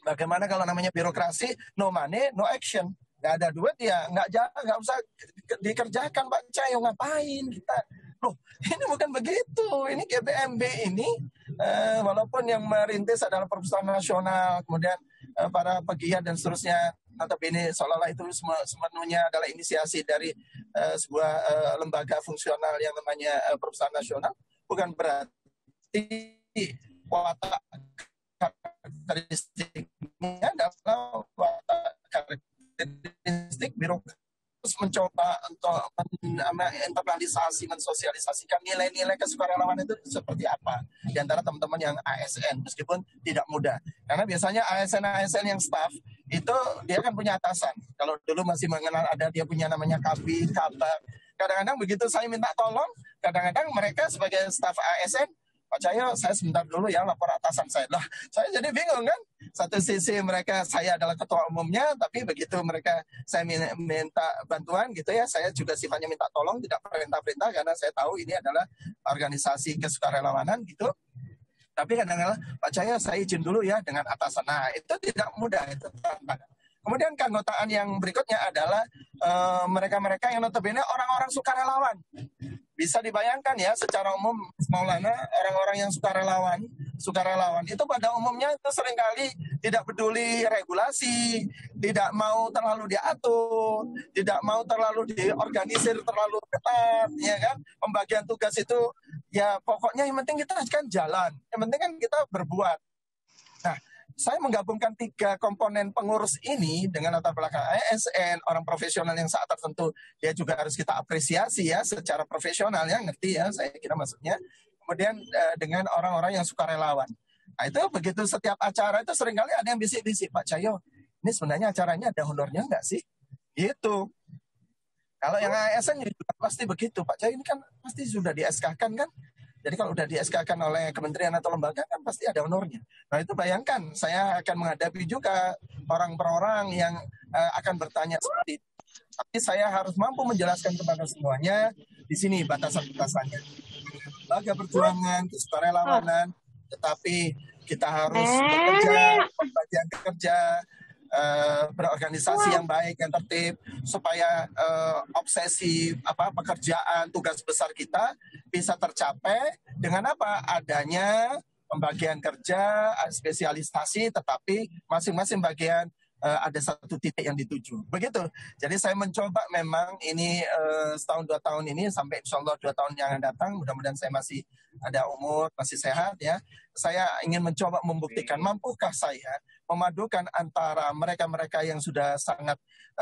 Bagaimana kalau namanya birokrasi, no money, no action. Nggak ada duit ya, nggak usah dikerjakan Pak Cayo, ngapain kita. Loh, ini bukan begitu. Ini GBMB ini, walaupun yang merintis adalah Perpustakaan Nasional, kemudian para pegiat dan seterusnya, notabene seolah-olah itu sepenuhnya adalah inisiasi dari sebuah lembaga fungsional yang namanya Perpustakaan Nasional, bukan berarti watak karakteristiknya adalah karakteristik birokrasi mencoba untuk internalisasi, mensosialisasikan nilai-nilai kesukarelawanan itu seperti apa di antara teman-teman yang ASN, meskipun tidak mudah. Karena biasanya ASN yang staff itu dia kan punya atasan. Kalau dulu masih mengenal ada dia punya namanya kabit, kabar. Kadang-kadang begitu saya minta tolong, kadang-kadang mereka sebagai staff ASN, Pak Cahyo, saya sebentar dulu ya lapor atasan saya. Lah, saya jadi bingung kan. Satu sisi mereka, saya adalah ketua umumnya, tapi begitu mereka saya minta bantuan gitu ya, saya juga sifatnya minta tolong, tidak perintah-perintah, karena saya tahu ini adalah organisasi kesukarelawanan gitu. Tapi kadang-kadang, Pak Cahyo, saya izin dulu ya dengan atasan. Nah, itu tidak mudah. Itu tantangan. Kemudian keanggotaan yang berikutnya adalah mereka-mereka yang notabene orang-orang sukarelawan. Bisa dibayangkan ya secara umum Maulana, orang-orang yang sukarelawan itu pada umumnya itu seringkali tidak peduli regulasi, tidak mau terlalu diatur, tidak mau terlalu diorganisir terlalu ketat, ya kan? Pembagian tugas itu ya pokoknya yang penting kita kan jalan, yang penting kan kita berbuat. Nah, saya menggabungkan 3 komponen pengurus ini dengan latar belakang ASN, orang profesional yang saat tertentu dia juga harus kita apresiasi ya secara profesional ya, ngerti ya saya kira maksudnya. Kemudian dengan orang-orang yang sukarelawan. Nah itu begitu setiap acara itu seringkali ada yang bisik-bisik, Pak Cahyo, ini sebenarnya acaranya ada honornya nggak sih? Gitu. Kalau yang ASN juga pasti begitu, Pak Cahyo, ini kan pasti sudah di SK-kan kan? Jadi kalau udah di-SK-kan oleh kementerian atau lembaga kan pasti ada honornya. Nah itu bayangkan, saya akan menghadapi juga orang per orang yang akan bertanya seperti itu. Tapi saya harus mampu menjelaskan kepada semuanya, di sini batasan-batasannya. Lembaga perjuangan, kesukarelawanan, tetapi kita harus bekerja, pembagian kerja, berorganisasi yang baik, yang tertib, supaya obsesi pekerjaan, tugas besar kita bisa tercapai dengan apa? Adanya pembagian kerja, spesialisasi, tetapi masing-masing bagian ada satu titik yang dituju. Begitu. Jadi saya mencoba memang ini setahun 2 tahun ini sampai insya Allah 2 tahun yang akan datang, mudah-mudahan saya masih ada umur, masih sehat ya. Saya ingin mencoba membuktikan mampukah saya memadukan antara mereka-mereka yang sudah sangat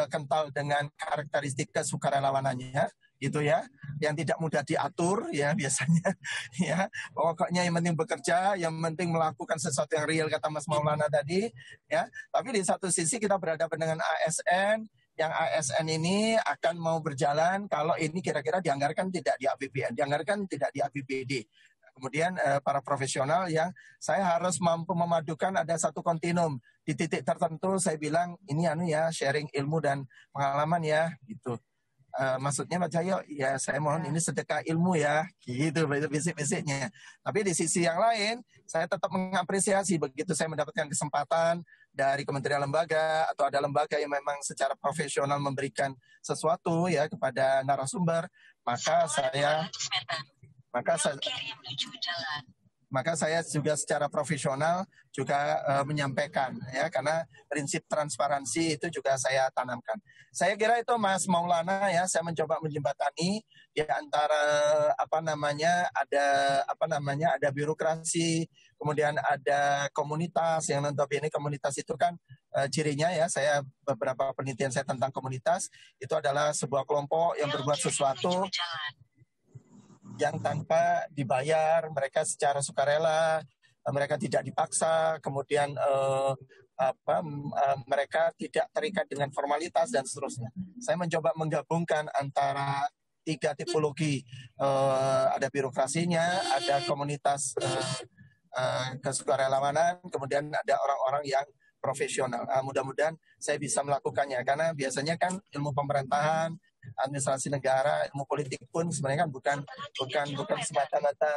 kental dengan karakteristik kesukarelawanannya gitu ya, yang tidak mudah diatur ya biasanya ya, pokoknya yang penting bekerja, yang penting melakukan sesuatu yang real kata Mas Maulana tadi ya. Tapi di satu sisi kita berhadapan dengan ASN, yang ASN ini akan mau berjalan kalau ini kira-kira dianggarkan tidak di APBN, dianggarkan tidak di APBD. Kemudian para profesional yang saya harus mampu memadukan ada satu kontinum. Di titik tertentu saya bilang ini ya sharing ilmu dan pengalaman ya gitu. Maksudnya Pak Cahyo, ya saya mohon ini sedekah ilmu ya, gitu basic-basicnya. Tapi di sisi yang lain, saya tetap mengapresiasi begitu saya mendapatkan kesempatan dari kementerian lembaga atau ada lembaga yang memang secara profesional memberikan sesuatu ya kepada narasumber, maka saya juga secara profesional juga menyampaikan ya, karena prinsip transparansi itu juga saya tanamkan. Saya kira itu Mas Maulana ya, saya mencoba menjembatani ya antara ada birokrasi, kemudian ada komunitas yang notabene komunitas itu kan cirinya ya, saya beberapa penelitian saya tentang komunitas itu adalah sebuah kelompok yang berbuat sesuatu yang tanpa dibayar, mereka secara sukarela, mereka tidak dipaksa, kemudian mereka tidak terikat dengan formalitas dan seterusnya. Saya mencoba menggabungkan antara 3 tipologi, ada birokrasinya, ada komunitas kesukarelawanan, kemudian ada orang-orang yang profesional. Mudah-mudahan saya bisa melakukannya, karena biasanya kan ilmu pemerintahan, administrasi negara, ilmu politik pun sebenarnya kan bukan semata-mata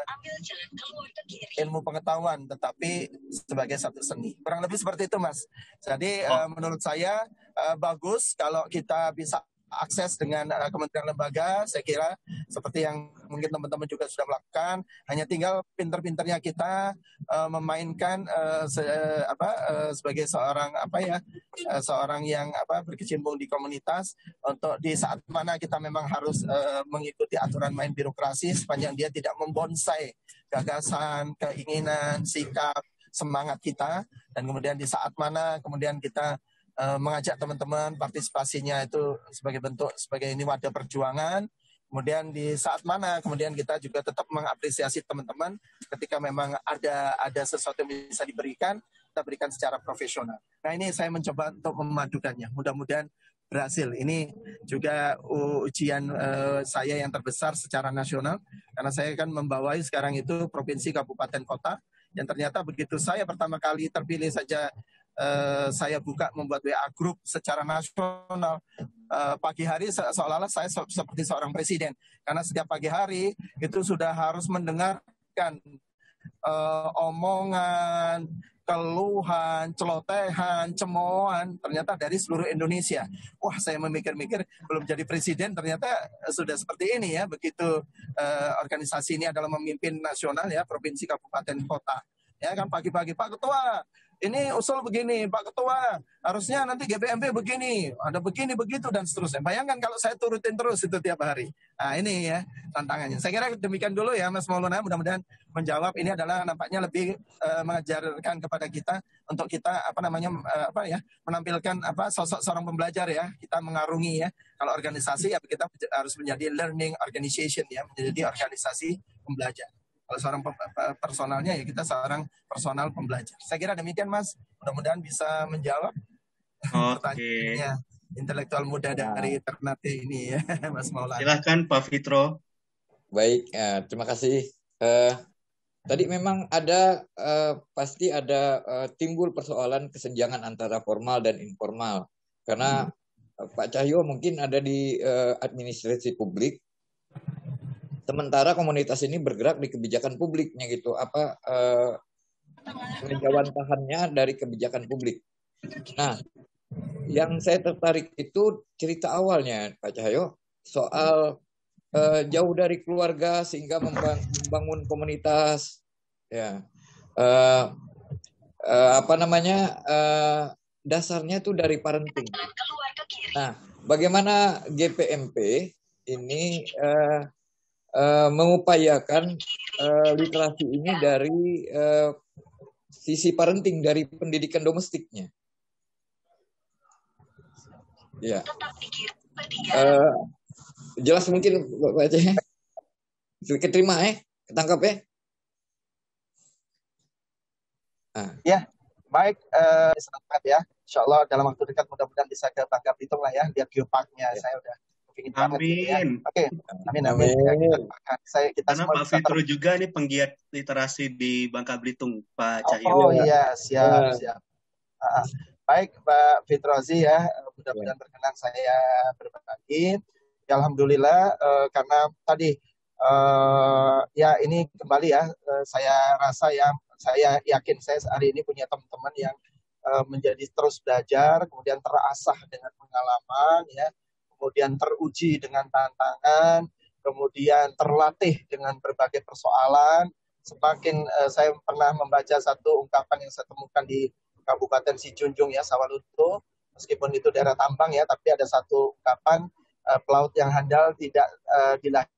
ilmu pengetahuan, tetapi sebagai satu seni. Kurang lebih seperti itu, Mas. Jadi menurut saya bagus kalau kita bisa akses dengan kementerian lembaga. Saya kira seperti yang mungkin teman-teman juga sudah melakukan, hanya tinggal pinter-pinternya kita memainkan sebagai seorang yang berkecimpung di komunitas, untuk di saat mana kita memang harus mengikuti aturan main birokrasi sepanjang dia tidak membonsai gagasan, keinginan, sikap, semangat kita, dan kemudian di saat mana kemudian kita mengajak teman-teman partisipasinya itu sebagai ini wadah perjuangan. Kemudian di saat mana kemudian kita juga tetap mengapresiasi teman-teman ketika memang ada sesuatu yang bisa diberikan, kita berikan secara profesional. Nah, ini saya mencoba untuk memadukannya. Mudah-mudahan berhasil. Ini juga ujian saya yang terbesar secara nasional, karena saya kan membawai sekarang itu provinsi, kabupaten, kota, yang ternyata begitu saya pertama kali terpilih saja, saya buka membuat WA group secara nasional. Pagi hari seolah-olah saya seperti seorang presiden, karena setiap pagi hari itu sudah harus mendengarkan omongan, keluhan, celotehan, cemoohan, ternyata dari seluruh Indonesia. Wah, saya memikir-mikir belum jadi presiden ternyata sudah seperti ini ya, begitu organisasi ini adalah memimpin nasional ya, provinsi, kabupaten, kota. Ya kan, pagi-pagi, Pak Ketua, ini usul begini, Pak Ketua, harusnya nanti GPMB begini, ada begini, begitu, dan seterusnya. Bayangkan kalau saya turutin terus itu tiap hari. Nah, ini ya tantangannya. Saya kira demikian dulu ya, Mas Maulana. Mudah-mudahan menjawab. Ini adalah nampaknya lebih mengajarkan kepada kita untuk kita menampilkan sosok seorang pembelajar ya. Kita mengarungi ya. Kalau organisasi ya kita harus menjadi learning organization ya, menjadi organisasi pembelajar. Kalau seorang personalnya ya kita seorang personal pembelajar. Saya kira demikian, Mas. Mudah-mudahan bisa menjawab pertanyaannya intelektual muda dari Ternate ini ya, Mas Maulana. Silakan Pak Fitro. Baik, terima kasih. Tadi memang ada pasti ada timbul persoalan kesenjangan antara formal dan informal. Karena Pak Cahyo mungkin ada di administrasi publik, sementara komunitas ini bergerak di kebijakan publiknya gitu, penjawantahannya dari kebijakan publik. Nah, yang saya tertarik itu cerita awalnya Pak Cahyo soal jauh dari keluarga sehingga membangun komunitas. Ya, eh, apa namanya dasarnya tuh dari parenting. Nah, bagaimana GPMP ini mengupayakan literasi ini dari sisi parenting, dari pendidikan domestiknya. Ya, jelas mungkin Pak Aceh. Sedikit terima ketangkap ya. Nah. Ya, baik, selamat ya. Insya Allah dalam waktu dekat mudah-mudahan bisa ke Bangka Belitung lah ya. Lihat geoparknya, ya. Saya udah ingin banget gitu ya. Oke, amin. Ya, kita karena Pak Fitro juga nih penggiat literasi di Bangka Belitung, Pak Cahyo. Oh iya, siap. Baik, Pak Fitrozi ya, mudah-mudahan berkenan saya berbagi. Ya, alhamdulillah, karena tadi ya ini kembali ya, saya rasa ya, saya yakin saya hari ini punya teman-teman yang menjadi terus belajar, kemudian terasah dengan pengalaman, ya, kemudian teruji dengan tantangan, kemudian terlatih dengan berbagai persoalan. Semakin saya pernah membaca satu ungkapan yang saya temukan di Kabupaten Sijunjung ya, Sawalunto, meskipun itu daerah tambang ya, tapi ada satu ungkapan pelaut yang handal tidak dilahirkan.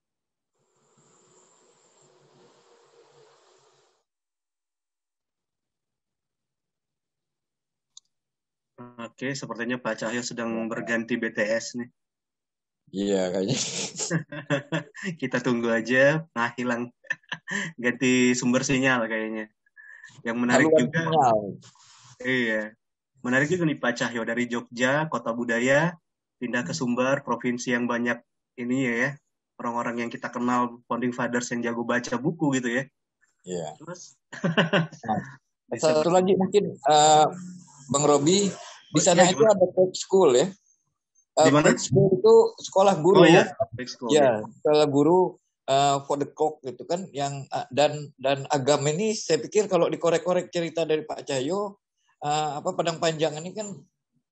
Oke, sepertinya Pak Cahyo sedang berganti BTS nih. Iya, kayaknya. Kita tunggu aja, hilang. Ganti sumber sinyal kayaknya. Yang menarik juga. Iya. Menarik juga nih Pak Cahyo, dari Jogja, kota budaya, pindah ke Sumbar, provinsi yang banyak ini ya, orang-orang yang kita kenal, founding fathers yang jago baca buku gitu ya. Iya. Terus satu lagi mungkin Bang Robi, di sana itu ada prep school ya. Prep school itu sekolah guru. Oh ya, prep school. Ya, sekolah guru for the clock gitu kan, yang dan agama ini saya pikir kalau dikorek-korek cerita dari Pak Cahyo, Padang Panjang ini kan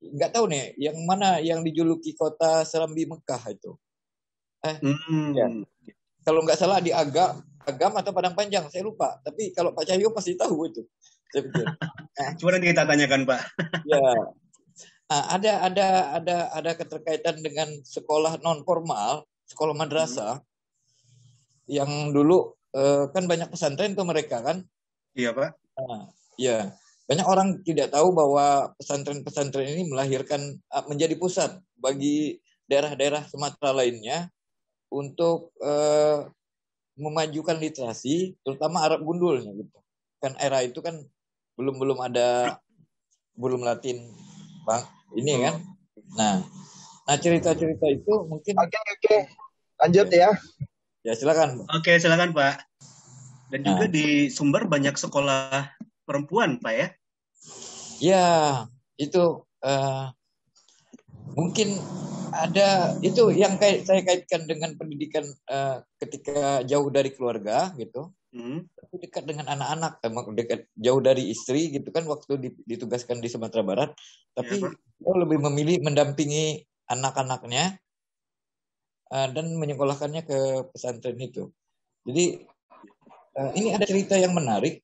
nggak tahu nih yang mana yang dijuluki kota Serambi Mekah itu. Ya. Kalau nggak salah di Agam atau Padang Panjang, saya lupa. Tapi kalau Pak Cahyo pasti tahu itu. Saya pikir. Coba nanti kita tanyakan Pak. Ya, ada keterkaitan dengan sekolah non formal, sekolah madrasah, yang dulu kan banyak pesantren tuh mereka kan. Iya Pak. Ya, banyak orang tidak tahu bahwa pesantren-pesantren ini melahirkan menjadi pusat bagi daerah-daerah Sumatera lainnya untuk memajukan literasi, terutama Arab gundulnya gitu. Kan era itu kan belum ada belum Latin, Bang. Ini kan. Nah cerita-cerita itu mungkin. Oke. Lanjut ya. Ya silakan. Oke, silakan Pak. Dan juga di Sumber banyak sekolah perempuan, Pak ya? Ya, itu mungkin ada itu yang saya kaitkan dengan pendidikan ketika jauh dari keluarga gitu. Tapi dekat dengan anak-anak, dekat jauh dari istri gitu kan, waktu ditugaskan di Sumatera Barat, tapi lebih memilih mendampingi anak-anaknya dan menyekolahkannya ke pesantren itu. Jadi ini ada cerita yang menarik,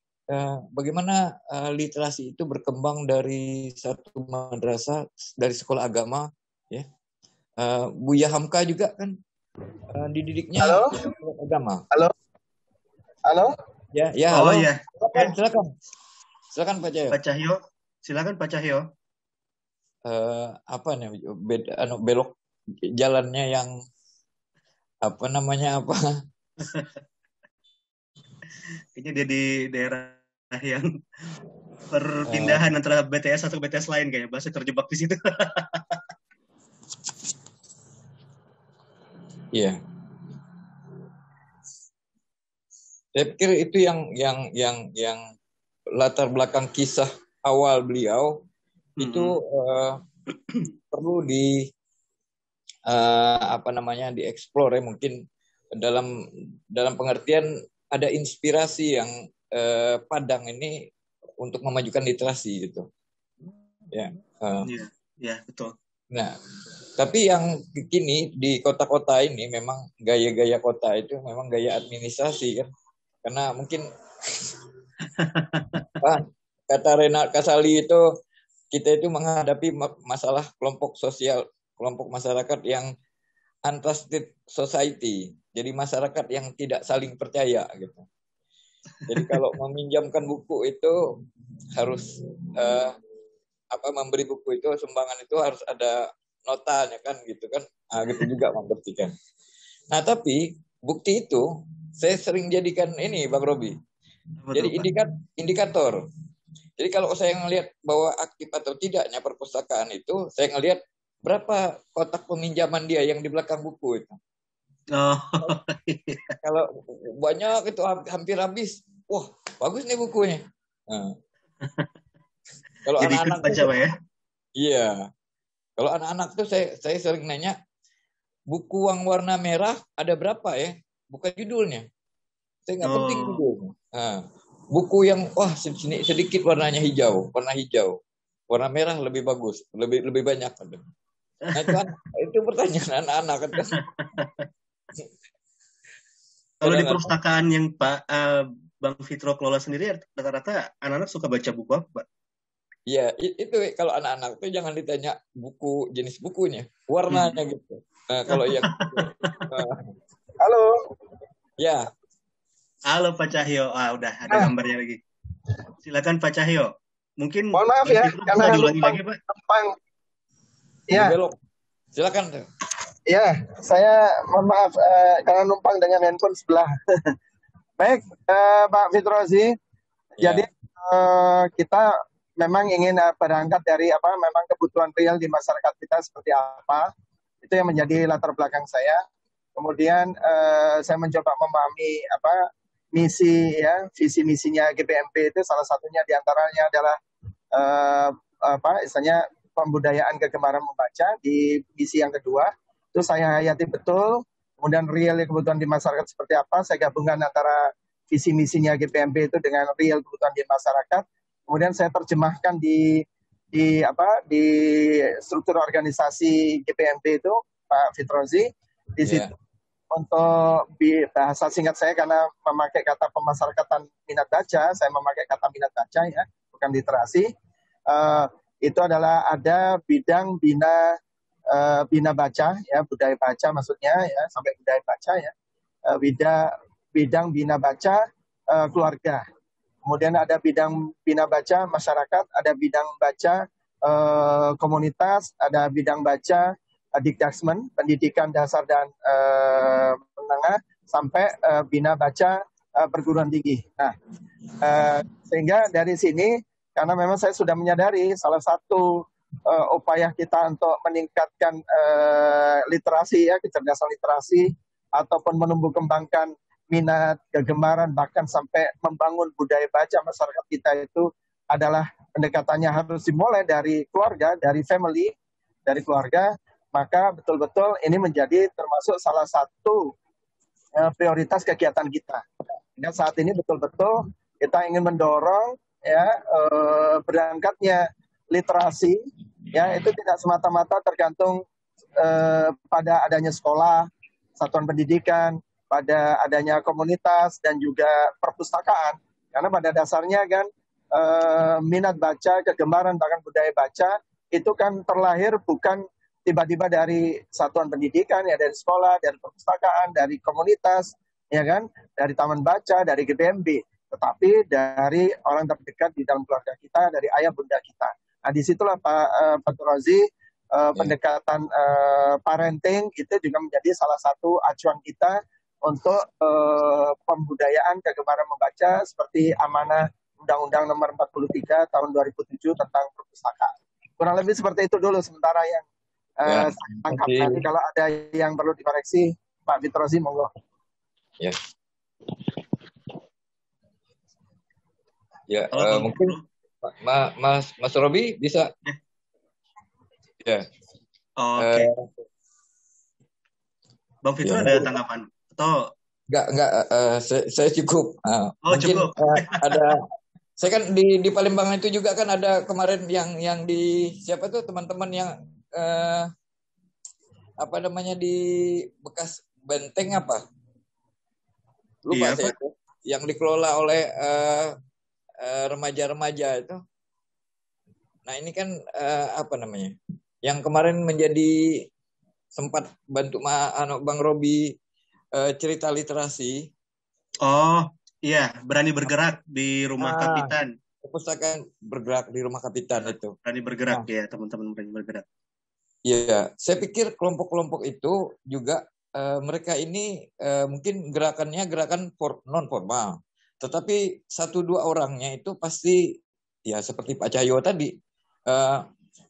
bagaimana literasi itu berkembang dari satu madrasah, dari sekolah agama ya. Buya Hamka juga kan dididiknya agama. Halo? Ya, halo. Ya. Silakan Pak Cahyo. Pak Cahyo, silakan Pak Cahyo. Apa nih belok jalannya yang apa namanya apa? Kayaknya dia di daerah yang perpindahan antara BTS satu ke BTS lain kayaknya, bahasa terjebak di situ. Iya. Saya pikir itu yang latar belakang kisah awal beliau itu perlu dieksplor ya, mungkin dalam pengertian ada inspirasi yang Padang ini untuk memajukan literasi gitu. Ya. Ya, betul. Nah, tapi yang kini di kota-kota ini memang gaya-gaya kota itu memang gaya administrasi kan. Karena mungkin kata Renat Kasali itu, kita itu menghadapi masalah kelompok sosial, kelompok masyarakat yang untrusted society. Jadi masyarakat yang tidak saling percaya gitu. Jadi kalau meminjamkan buku itu harus memberi buku itu, sumbangan itu harus ada notanya kan gitu kan. Gitu juga membuktikan. Nah, tapi bukti itu saya sering jadikan ini Bang Robi. Jadi indikator. Jadi kalau saya ngelihat bahwa aktif atau tidaknya perpustakaan itu, saya ngelihat berapa kotak peminjaman dia yang di belakang buku itu. Oh. Kalau banyak itu hampir habis. Wah, bagus nih bukunya. Nah. Kalau anak-anak baca ya? Iya. Kalau anak-anak tuh saya sering nanya, buku yang warna merah ada berapa ya? Bukan judulnya. Saya nggak penting judulnya. Nah, buku yang sedikit warnanya hijau, warna hijau. Warna merah lebih bagus, lebih banyak. Nah, itu pertanyaan anak-anak kan. Kalau di perpustakaan yang Bang Fitro kelola sendiri, rata-rata anak-anak suka baca buku apa, Pak? Iya, itu kalau anak-anak itu jangan ditanya buku, jenis bukunya, warnanya gitu. Nah, kalau yang Halo. Ya. Halo Pak Cahyo. Udah ada gambarnya lagi. Silakan Pak Cahyo. Mungkin mohon maaf ya, karena diulangi lagi, Pak. Ya. Silakan. Ya, saya mohon maaf karena numpang dengan handphone sebelah. Baik, Pak Fitrozi. Ya. Jadi kita memang ingin berangkat dari memang kebutuhan real di masyarakat kita seperti apa. Itu yang menjadi latar belakang saya. Kemudian saya mencoba memahami misi ya, visi misinya GPMP itu salah satunya diantaranya adalah istilahnya pembudayaan kegemaran membaca. Di misi yang kedua itu saya hayati betul. Kemudian real kebutuhan di masyarakat seperti apa, saya gabungkan antara visi misinya GPMP itu dengan real kebutuhan di masyarakat. Kemudian saya terjemahkan di struktur organisasi GPMP itu, Pak Fitrozi. Di situ untuk bahasa singkat saya, karena memakai kata pemasyarakatan minat baca, saya memakai kata minat baca ya, bukan literasi. Itu adalah ada bidang bina baca ya, budaya baca maksudnya ya, sampai budaya baca ya. Bidang bina baca keluarga. Kemudian ada bidang bina baca masyarakat, ada bidang baca komunitas, ada bidang baca dikdasmen, pendidikan dasar dan menengah, sampai bina baca perguruan tinggi. Nah, sehingga dari sini, karena memang saya sudah menyadari salah satu upaya kita untuk meningkatkan literasi ya, kecerdasan literasi, ataupun menumbuh kembangkan minat, kegemaran, bahkan sampai membangun budaya baca masyarakat kita itu adalah pendekatannya harus dimulai dari keluarga, dari family, dari keluarga. Maka betul-betul ini menjadi termasuk salah satu prioritas kegiatan kita. Dan saat ini betul-betul kita ingin mendorong ya berangkatnya literasi ya, itu tidak semata-mata tergantung pada adanya sekolah, satuan pendidikan, pada adanya komunitas dan juga perpustakaan. Karena pada dasarnya kan minat baca, kegemaran bahkan budaya baca itu kan terlahir bukan tiba-tiba dari satuan pendidikan ya, dari sekolah, dari perpustakaan, dari komunitas ya kan, dari taman baca, dari GPMB, tetapi dari orang terdekat di dalam keluarga kita, dari ayah bunda kita. Nah, disitulah Pak Fitrozi pendekatan parenting itu juga menjadi salah satu acuan kita untuk pembudayaan kegemaran membaca seperti amanah Undang-Undang Nomor 43 Tahun 2007 tentang perpustakaan. Kurang lebih seperti itu dulu sementara yang saya tangkap. Nanti kalau ada yang perlu dikoreksi, Pak Fitrozi, monggo. Ya. Ya, mungkin Mas Robi bisa. Ya. Oke. Bang Fitro ada tanggapan atau enggak saya cukup. Mungkin cukup. Ada, saya kan di Palembang itu juga kan ada kemarin yang di siapa tuh teman-teman yang di bekas benteng apa? Lupa saya. Yang dikelola oleh remaja-remaja itu. Nah ini kan apa namanya? Yang kemarin menjadi sempat bantu Bang Robi cerita literasi. Oh iya, berani bergerak di rumah kapitan. Perpustakaan bergerak di rumah kapitan itu. Berani bergerak ya teman-teman, berani bergerak. Iya, saya pikir kelompok-kelompok itu juga mereka ini mungkin gerakannya gerakan non formal, tetapi 1-2 orangnya itu pasti ya seperti Pak Cahyo tadi,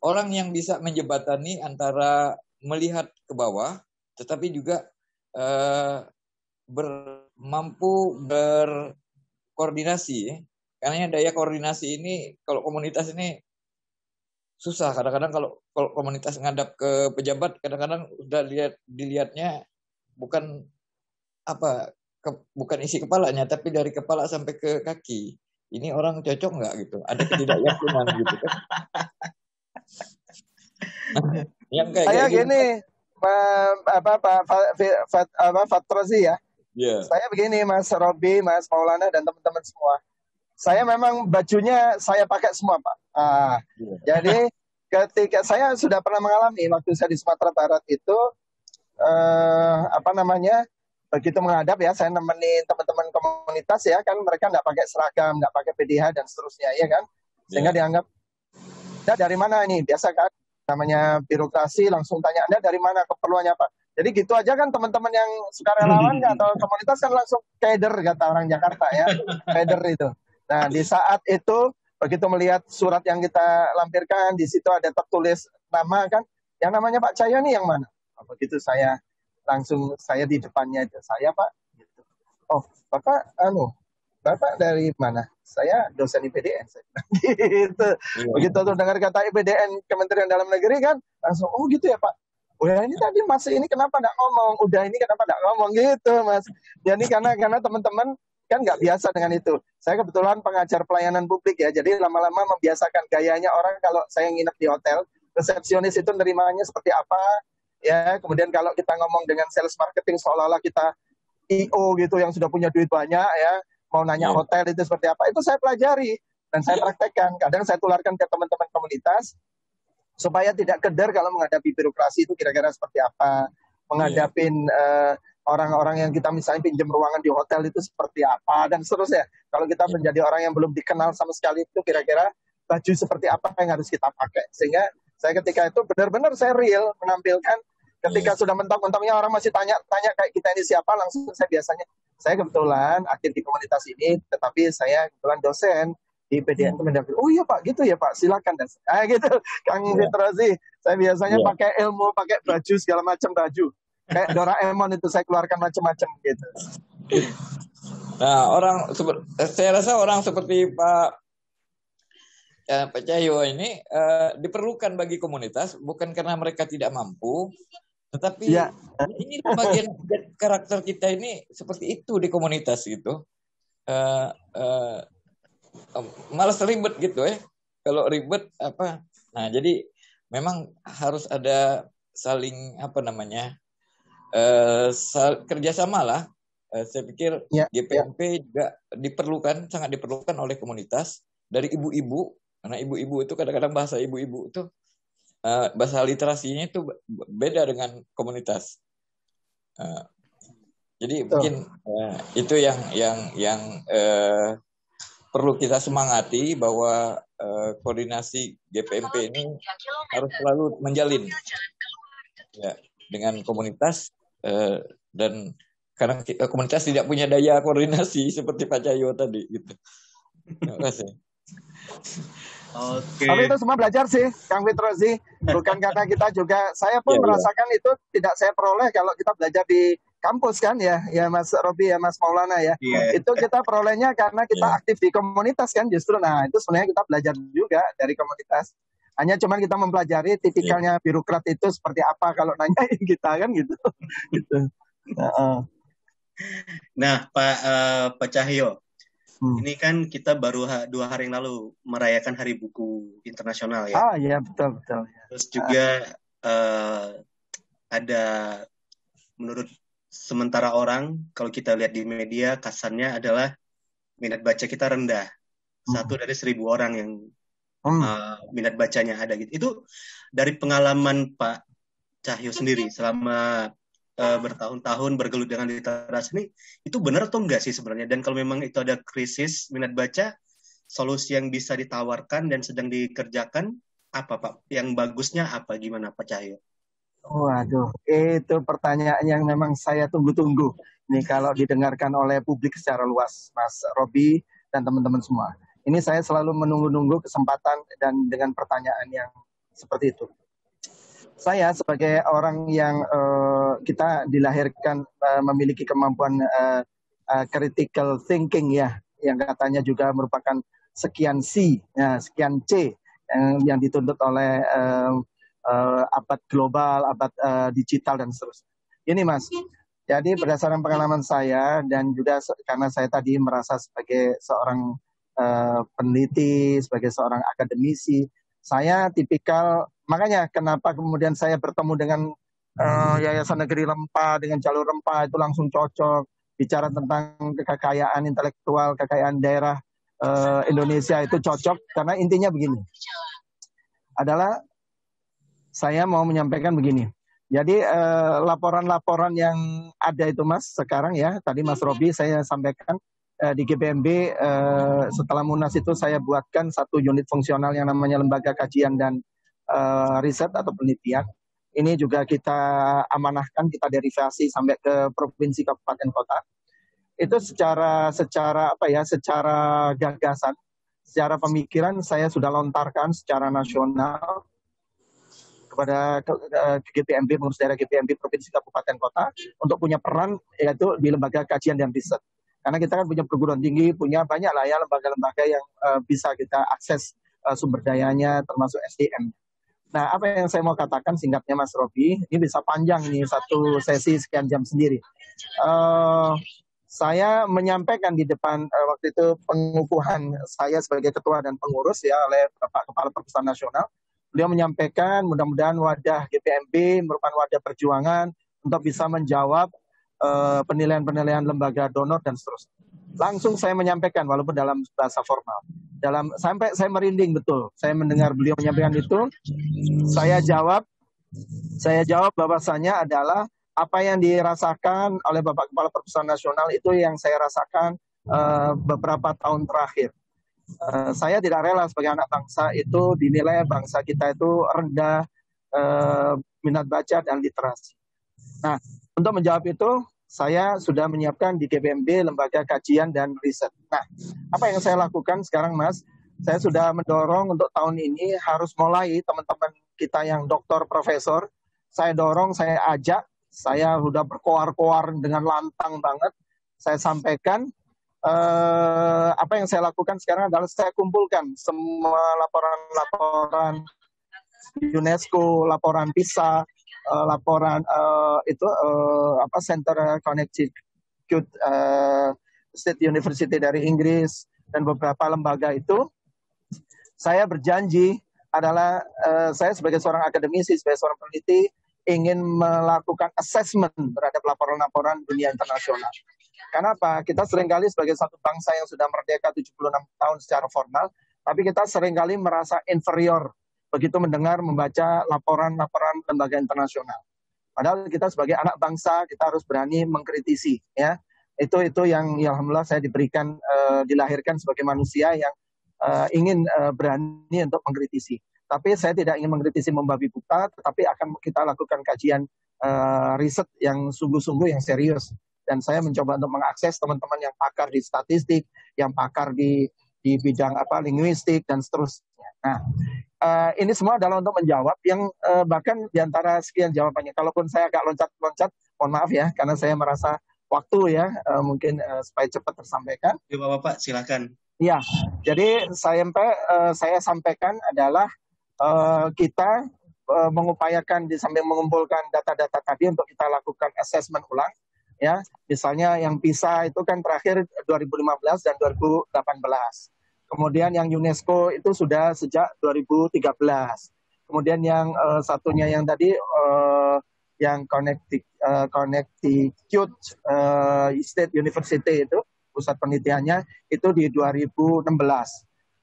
orang yang bisa menjembatani antara melihat ke bawah, tetapi juga mampu berkoordinasi. Karena daya koordinasi ini kalau komunitas ini susah. Kadang-kadang kalau komunitas ngadap ke pejabat, kadang-kadang udah dilihatnya bukan bukan isi kepalanya, tapi dari kepala sampai ke kaki. Ini orang cocok nggak gitu? Ada ketidakyakinan gitu kan? Yang kayak Saya gini, Fatrozi ya. Yeah. Saya begini, Mas Robi, Mas Maulana, dan teman-teman semua. Saya memang bajunya saya pakai semua, Pak. Jadi ketika saya sudah pernah mengalami waktu saya di Sumatera Barat itu, begitu menghadap ya, saya nemenin teman-teman komunitas ya, kan mereka nggak pakai seragam, nggak pakai PDH dan seterusnya, ya kan? Sehingga dianggap, Anda dari mana ini? Biasa kan, namanya birokrasi, langsung tanya, Anda dari mana, keperluannya apa? Jadi gitu aja kan teman-teman yang sukarelawan atau komunitas kan langsung keder, kata orang Jakarta ya, keder itu. Nah, di saat itu, begitu melihat surat yang kita lampirkan, di situ ada tertulis nama kan, yang namanya Pak Cahyo nih yang mana? Begitu saya di depannya aja, saya Pak. Gitu. Oh, Bapak dari mana? Saya dosen IPDN. Gitu. Begitu tuh dengar kata IPDN Kementerian Dalam Negeri kan, langsung, oh gitu ya Pak. Udah ini tadi Mas ini kenapa nggak ngomong? Udah ini kenapa nggak ngomong gitu Mas? Jadi karena teman-teman kan nggak biasa dengan itu. Saya kebetulan pengajar pelayanan publik ya, jadi lama-lama membiasakan gayanya orang kalau saya nginep di hotel, resepsionis itu nerimanya seperti apa, ya. Kemudian kalau kita ngomong dengan sales marketing seolah-olah kita IO gitu yang sudah punya duit banyak ya, mau nanya hotel itu seperti apa, itu saya pelajari dan saya praktekkan. Kadang saya tularkan ke teman-teman komunitas supaya tidak keder kalau menghadapi birokrasi itu kira-kira seperti apa, menghadapin orang-orang yang kita misalnya pinjam ruangan di hotel itu seperti apa, dan seterusnya. Kalau kita menjadi orang yang belum dikenal sama sekali itu kira-kira baju seperti apa yang harus kita pakai. Sehingga saya ketika itu benar-benar saya real menampilkan, ketika sudah mentok-mentoknya orang masih tanya-tanya kayak kita ini siapa, langsung saya kebetulan aktif di komunitas ini, tetapi saya kebetulan dosen di PDN Kemendagri. Oh iya Pak, gitu ya Pak, silakan. Gitu, Kang Fitrozi. Saya biasanya pakai ilmu, pakai baju, segala macam baju. Kayak Doraemon itu saya keluarkan macam-macam gitu. Nah, saya rasa orang seperti Pak Cahyo ini diperlukan bagi komunitas, bukan karena mereka tidak mampu, tetapi ini bagian karakter kita ini seperti itu di komunitas gitu. Malas ribet gitu ya. Kalau ribet apa? Nah, jadi memang harus ada saling kerjasama lah. Saya pikir GPMP juga sangat diperlukan oleh komunitas, dari ibu-ibu, karena ibu-ibu itu kadang-kadang bahasa ibu-ibu itu bahasa literasinya itu beda dengan komunitas. Jadi mungkin itu yang perlu kita semangati, bahwa koordinasi GPMP ini harus selalu menjalin ya dengan komunitas, dan karena komunitas tidak punya daya koordinasi seperti Pak Cahyo tadi gitu. Terima kasih. Oke. Tapi itu semua belajar sih, Kang Fitrozi. Bukan karena kita juga, saya pun merasakan itu tidak saya peroleh kalau kita belajar di kampus kan ya Mas Robi ya Mas Maulana ya. Itu kita perolehnya karena kita aktif di komunitas kan justru. Nah itu sebenarnya kita belajar juga dari komunitas. Hanya cuman kita mempelajari tipikalnya birokrat itu seperti apa kalau nanyain kita kan gitu. Gitu. Nah Pak Cahyo. Ini kan kita baru 2 hari yang lalu merayakan Hari Buku Internasional ya. Oh iya betul. Terus juga ada, menurut sementara orang, kalau kita lihat di media, kasarnya adalah minat baca kita rendah. satu dari 1.000 orang yang Hmm. minat bacanya ada gitu. Itu dari pengalaman Pak Cahyo sendiri selama bertahun-tahun bergelut dengan literasi ini, itu benar atau enggak sih sebenarnya? Dan kalau memang itu ada krisis minat baca, solusi yang bisa ditawarkan dan sedang dikerjakan apa Pak? Yang bagusnya apa? Gimana Pak Cahyo? Waduh, itu pertanyaan yang memang saya tunggu-tunggu. Ini kalau didengarkan oleh publik secara luas, Mas Robi dan teman-teman semua. Ini saya selalu menunggu-nunggu kesempatan dan dengan pertanyaan yang seperti itu. Saya sebagai orang yang kita dilahirkan memiliki kemampuan critical thinking ya, yang katanya juga merupakan sekian C, ya, sekian C yang dituntut oleh abad global, abad digital dan seterusnya. Ini Mas, jadi berdasarkan pengalaman saya dan juga karena saya tadi merasa sebagai seorang peneliti, sebagai seorang akademisi, saya tipikal, makanya kenapa kemudian saya bertemu dengan Yayasan Negeri Lempa, dengan Jalur Rempah itu langsung cocok, bicara tentang kekayaan intelektual, kekayaan daerah Indonesia itu cocok, karena intinya begini, adalah saya mau menyampaikan begini. Jadi laporan-laporan yang ada itu Mas sekarang ya, tadi Mas Robi saya sampaikan di GPMB setelah Munas itu saya buatkan satu unit fungsional yang namanya Lembaga Kajian dan Riset atau Penelitian. Ini juga kita amanahkan, kita derivasi sampai ke provinsi, kabupaten, kota. Itu secara gagasan, secara pemikiran saya sudah lontarkan secara nasional kepada GPMB, pengurus daerah GPMB provinsi, kabupaten, kota untuk punya peran yaitu di lembaga kajian dan riset. Karena kita kan punya perguruan tinggi, punya banyak lah ya lembaga-lembaga yang bisa kita akses sumber dayanya termasuk SDM. Nah, apa yang saya mau katakan singkatnya Mas Robi, ini bisa panjang nih satu sesi sekian jam sendiri. Saya menyampaikan di depan waktu itu pengukuhan saya sebagai ketua dan pengurus ya oleh Bapak Kepala Perpustakaan Nasional. Beliau menyampaikan mudah-mudahan wadah GPMB merupakan wadah perjuangan untuk bisa menjawab penilaian-penilaian lembaga donor dan seterusnya. Langsung saya menyampaikan walaupun dalam bahasa formal. Sampai saya merinding betul. Saya mendengar beliau menyampaikan itu, saya jawab bahwasanya adalah apa yang dirasakan oleh Bapak Kepala Perpustakaan Nasional itu yang saya rasakan beberapa tahun terakhir. Saya tidak rela sebagai anak bangsa itu dinilai bangsa kita itu rendah minat baca dan literasi. Nah, untuk menjawab itu, saya sudah menyiapkan di GPMB Lembaga Kajian dan Riset. Nah, apa yang saya lakukan sekarang, Mas? Saya sudah mendorong untuk tahun ini harus mulai teman-teman kita yang doktor, profesor. Saya dorong, saya ajak, saya sudah berkoar-koar dengan lantang banget. Saya sampaikan, apa yang saya lakukan sekarang adalah saya kumpulkan semua laporan-laporan UNESCO, laporan PISA, laporan Center Connecticut State University dari Inggris dan beberapa lembaga itu. Saya berjanji adalah saya sebagai seorang akademisi, sebagai seorang peneliti ingin melakukan assessment terhadap laporan-laporan dunia internasional. Kenapa? Kita seringkali sebagai satu bangsa yang sudah merdeka 76 tahun secara formal, tapi kita seringkali merasa inferior begitu mendengar, membaca laporan-laporan lembaga internasional. Padahal kita sebagai anak bangsa, kita harus berani mengkritisi. Ya, itu yang alhamdulillah saya diberikan, dilahirkan sebagai manusia yang ingin berani untuk mengkritisi. Tapi saya tidak ingin mengkritisi membabi buta, tetapi akan kita lakukan kajian riset yang sungguh-sungguh, yang serius. Dan saya mencoba untuk mengakses teman-teman yang pakar di statistik, yang pakar di bidang linguistik dan seterusnya. Nah, ini semua adalah untuk menjawab yang bahkan diantara sekian jawabannya. Kalaupun saya agak loncat-loncat, mohon maaf ya, karena saya merasa waktu ya mungkin supaya cepat tersampaikan. Ya Bapak, silakan. Ya, jadi saya sampaikan adalah kita mengupayakan di samping mengumpulkan data-data tadi untuk kita lakukan assessment ulang. Ya, misalnya yang PISA itu kan terakhir 2015 dan 2018. Kemudian yang UNESCO itu sudah sejak 2013. Kemudian yang satunya yang tadi yang Connecticut State University itu pusat penelitiannya itu di 2016.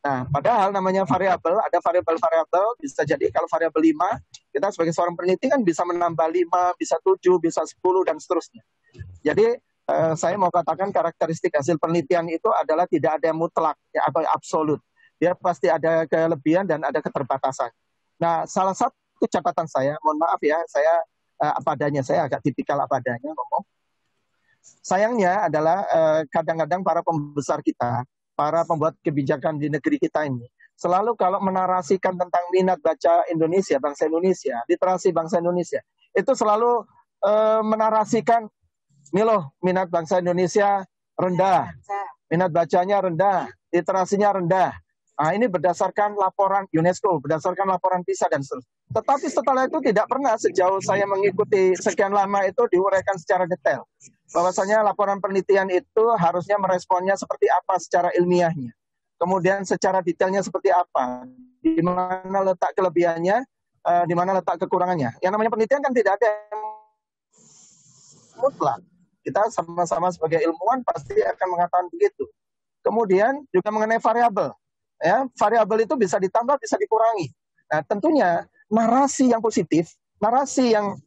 Nah, padahal namanya variabel, ada variabel-variabel, bisa jadi kalau variabel 5, kita sebagai seorang peneliti kan bisa menambah 5, bisa 7, bisa 10, dan seterusnya. Jadi, saya mau katakan karakteristik hasil penelitian itu adalah tidak ada yang mutlak ya, atau absolut. Dia pasti ada kelebihan dan ada keterbatasan. Nah, salah satu catatan saya, mohon maaf ya, saya apa adanya, saya agak tipikal apa adanya ngomong. Sayangnya adalah kadang-kadang para pembesar kita, para pembuat kebijakan di negeri kita ini, selalu kalau menarasikan tentang minat baca Indonesia, bangsa Indonesia, literasi bangsa Indonesia, itu selalu menarasikan, ini loh minat bangsa Indonesia rendah, minat bacanya rendah, literasinya rendah. Nah, ini berdasarkan laporan UNESCO, berdasarkan laporan PISA dan seterusnya. Tetapi setelah itu tidak pernah sejauh saya mengikuti sekian lama itu diuraikan secara detail. Bahwasanya laporan penelitian itu harusnya meresponnya seperti apa secara ilmiahnya. Kemudian secara detailnya seperti apa. Di mana letak kelebihannya, di mana letak kekurangannya. Yang namanya penelitian kan tidak ada yang mutlak. Kita sama-sama sebagai ilmuwan pasti akan mengatakan begitu. Kemudian juga mengenai variabel. Ya, variabel itu bisa ditambah, bisa dikurangi. Nah, tentunya narasi yang positif, narasi yang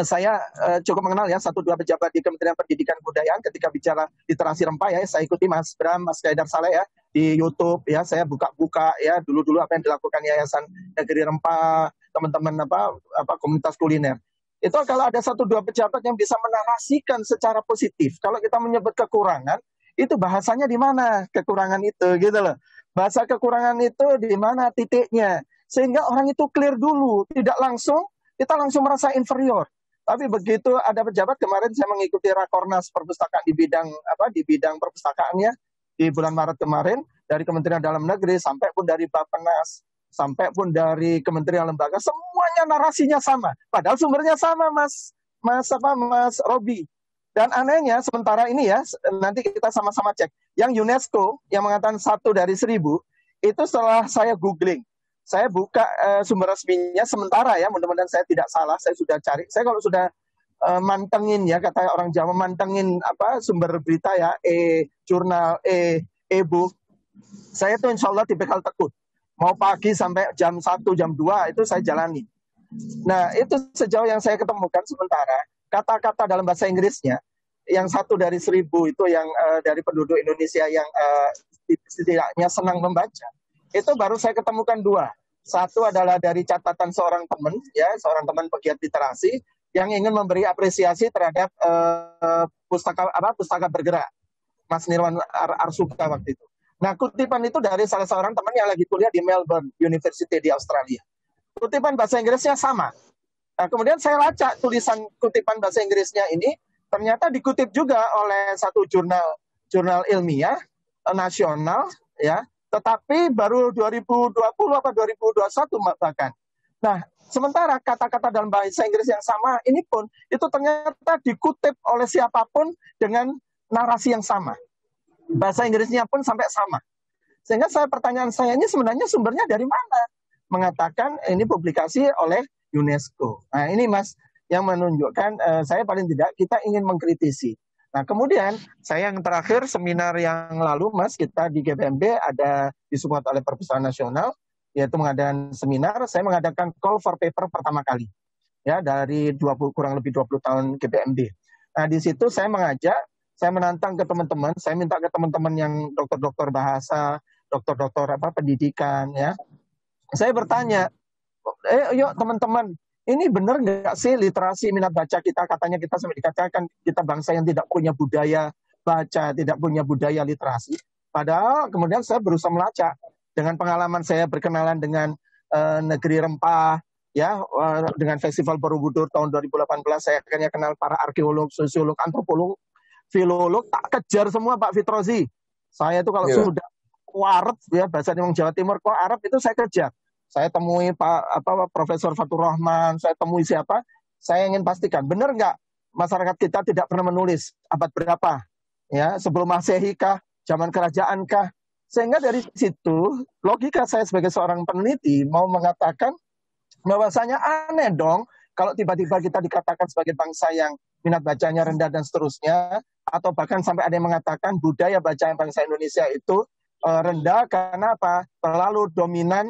saya cukup mengenal ya, 1-2 pejabat di Kementerian Pendidikan Kebudayaan ketika bicara literasi rempah ya, saya ikuti Mas Bram, Mas Kaidar Saleh ya, di YouTube ya, saya buka-buka ya, dulu-dulu apa yang dilakukan Yayasan Negeri Rempah, teman-teman apa komunitas kuliner. Itu kalau ada 1-2 pejabat yang bisa menarasikan secara positif, kalau kita menyebut kekurangan, itu bahasanya di mana kekurangan itu gitu loh. Bahasa kekurangan itu di mana titiknya. Sehingga orang itu clear dulu. Tidak langsung, kita langsung merasa inferior. Tapi begitu ada pejabat, kemarin saya mengikuti Rakornas Perpustakaan di bidang perpustakaannya di bulan Maret kemarin, dari Kementerian Dalam Negeri, sampai pun dari Bappenas, sampai pun dari kementerian lembaga, semuanya narasinya sama. Padahal sumbernya sama, Mas Robi. Dan anehnya sementara ini ya, nanti kita sama-sama cek. Yang UNESCO yang mengatakan 1 dari 1000, itu setelah saya googling, saya buka sumber resminya sementara ya, mudah-mudahan saya tidak salah, saya sudah cari. Saya kalau sudah mantengin ya, kata orang Jawa, mantengin sumber berita ya, jurnal, e-book, saya tuh insya Allah tipikal tekun. Mau pagi sampai jam 1, jam 2 itu saya jalani. Nah, itu sejauh yang saya ketemukan sementara, kata-kata dalam bahasa Inggrisnya, yang 1 dari 1000 itu yang dari penduduk Indonesia yang setidaknya senang membaca, itu baru saya ketemukan 2. Satu adalah dari catatan seorang teman, ya, seorang teman pegiat literasi yang ingin memberi apresiasi terhadap pustaka bergerak, Mas Nirwan Arsuka waktu itu. Nah, kutipan itu dari salah seorang teman yang lagi kuliah di Melbourne University di Australia. Kutipan bahasa Inggrisnya sama. Nah, kemudian saya lacak tulisan kutipan bahasa Inggrisnya ini, ternyata dikutip juga oleh satu jurnal ilmiah nasional ya, tetapi baru 2020 atau 2021 bahkan. Nah, sementara kata-kata dalam bahasa Inggris yang sama ini pun itu ternyata dikutip oleh siapapun dengan narasi yang sama. Bahasa Inggrisnya pun sampai sama. Sehingga pertanyaan saya ini sebenarnya sumbernya dari mana? Mengatakan ini publikasi oleh UNESCO. Nah, ini Mas yang menunjukkan saya paling tidak kita ingin mengkritisi. Nah, kemudian saya yang terakhir seminar yang lalu Mas, kita di GPMB ada disupport oleh Perpustakaan Nasional, yaitu mengadakan seminar, saya mengadakan call for paper pertama kali. Ya, dari kurang lebih 20 tahun GPMB. Nah, di situ saya mengajak, saya menantang ke teman-teman, saya minta ke teman-teman yang dokter-dokter bahasa, dokter-dokter pendidikan ya. Saya bertanya, yuk teman-teman, ini benar nggak sih literasi minat baca kita, katanya kita sampai dikatakan kita bangsa yang tidak punya budaya baca, tidak punya budaya literasi. Padahal kemudian saya berusaha melacak dengan pengalaman saya berkenalan dengan Negeri Rempah, ya, dengan Festival Borobudur tahun 2018 saya akhirnya kenal para arkeolog, sosiolog, antropolog, filolog, tak kejar semua Pak Fitrozi. Saya itu kalau sudah Arab ya, bahasa memang Jawa Timur kok Arab itu saya kejar. Saya temui Profesor Fatur Rahman, saya temui siapa, saya ingin pastikan benar nggak masyarakat kita tidak pernah menulis abad berapa, ya, sebelum Masehi kah, zaman kerajaan kah, sehingga dari situ logika saya sebagai seorang peneliti mau mengatakan bahwasanya aneh dong kalau tiba-tiba kita dikatakan sebagai bangsa yang minat bacanya rendah dan seterusnya, atau bahkan sampai ada yang mengatakan budaya baca yang bangsa Indonesia itu rendah karena apa? Terlalu dominan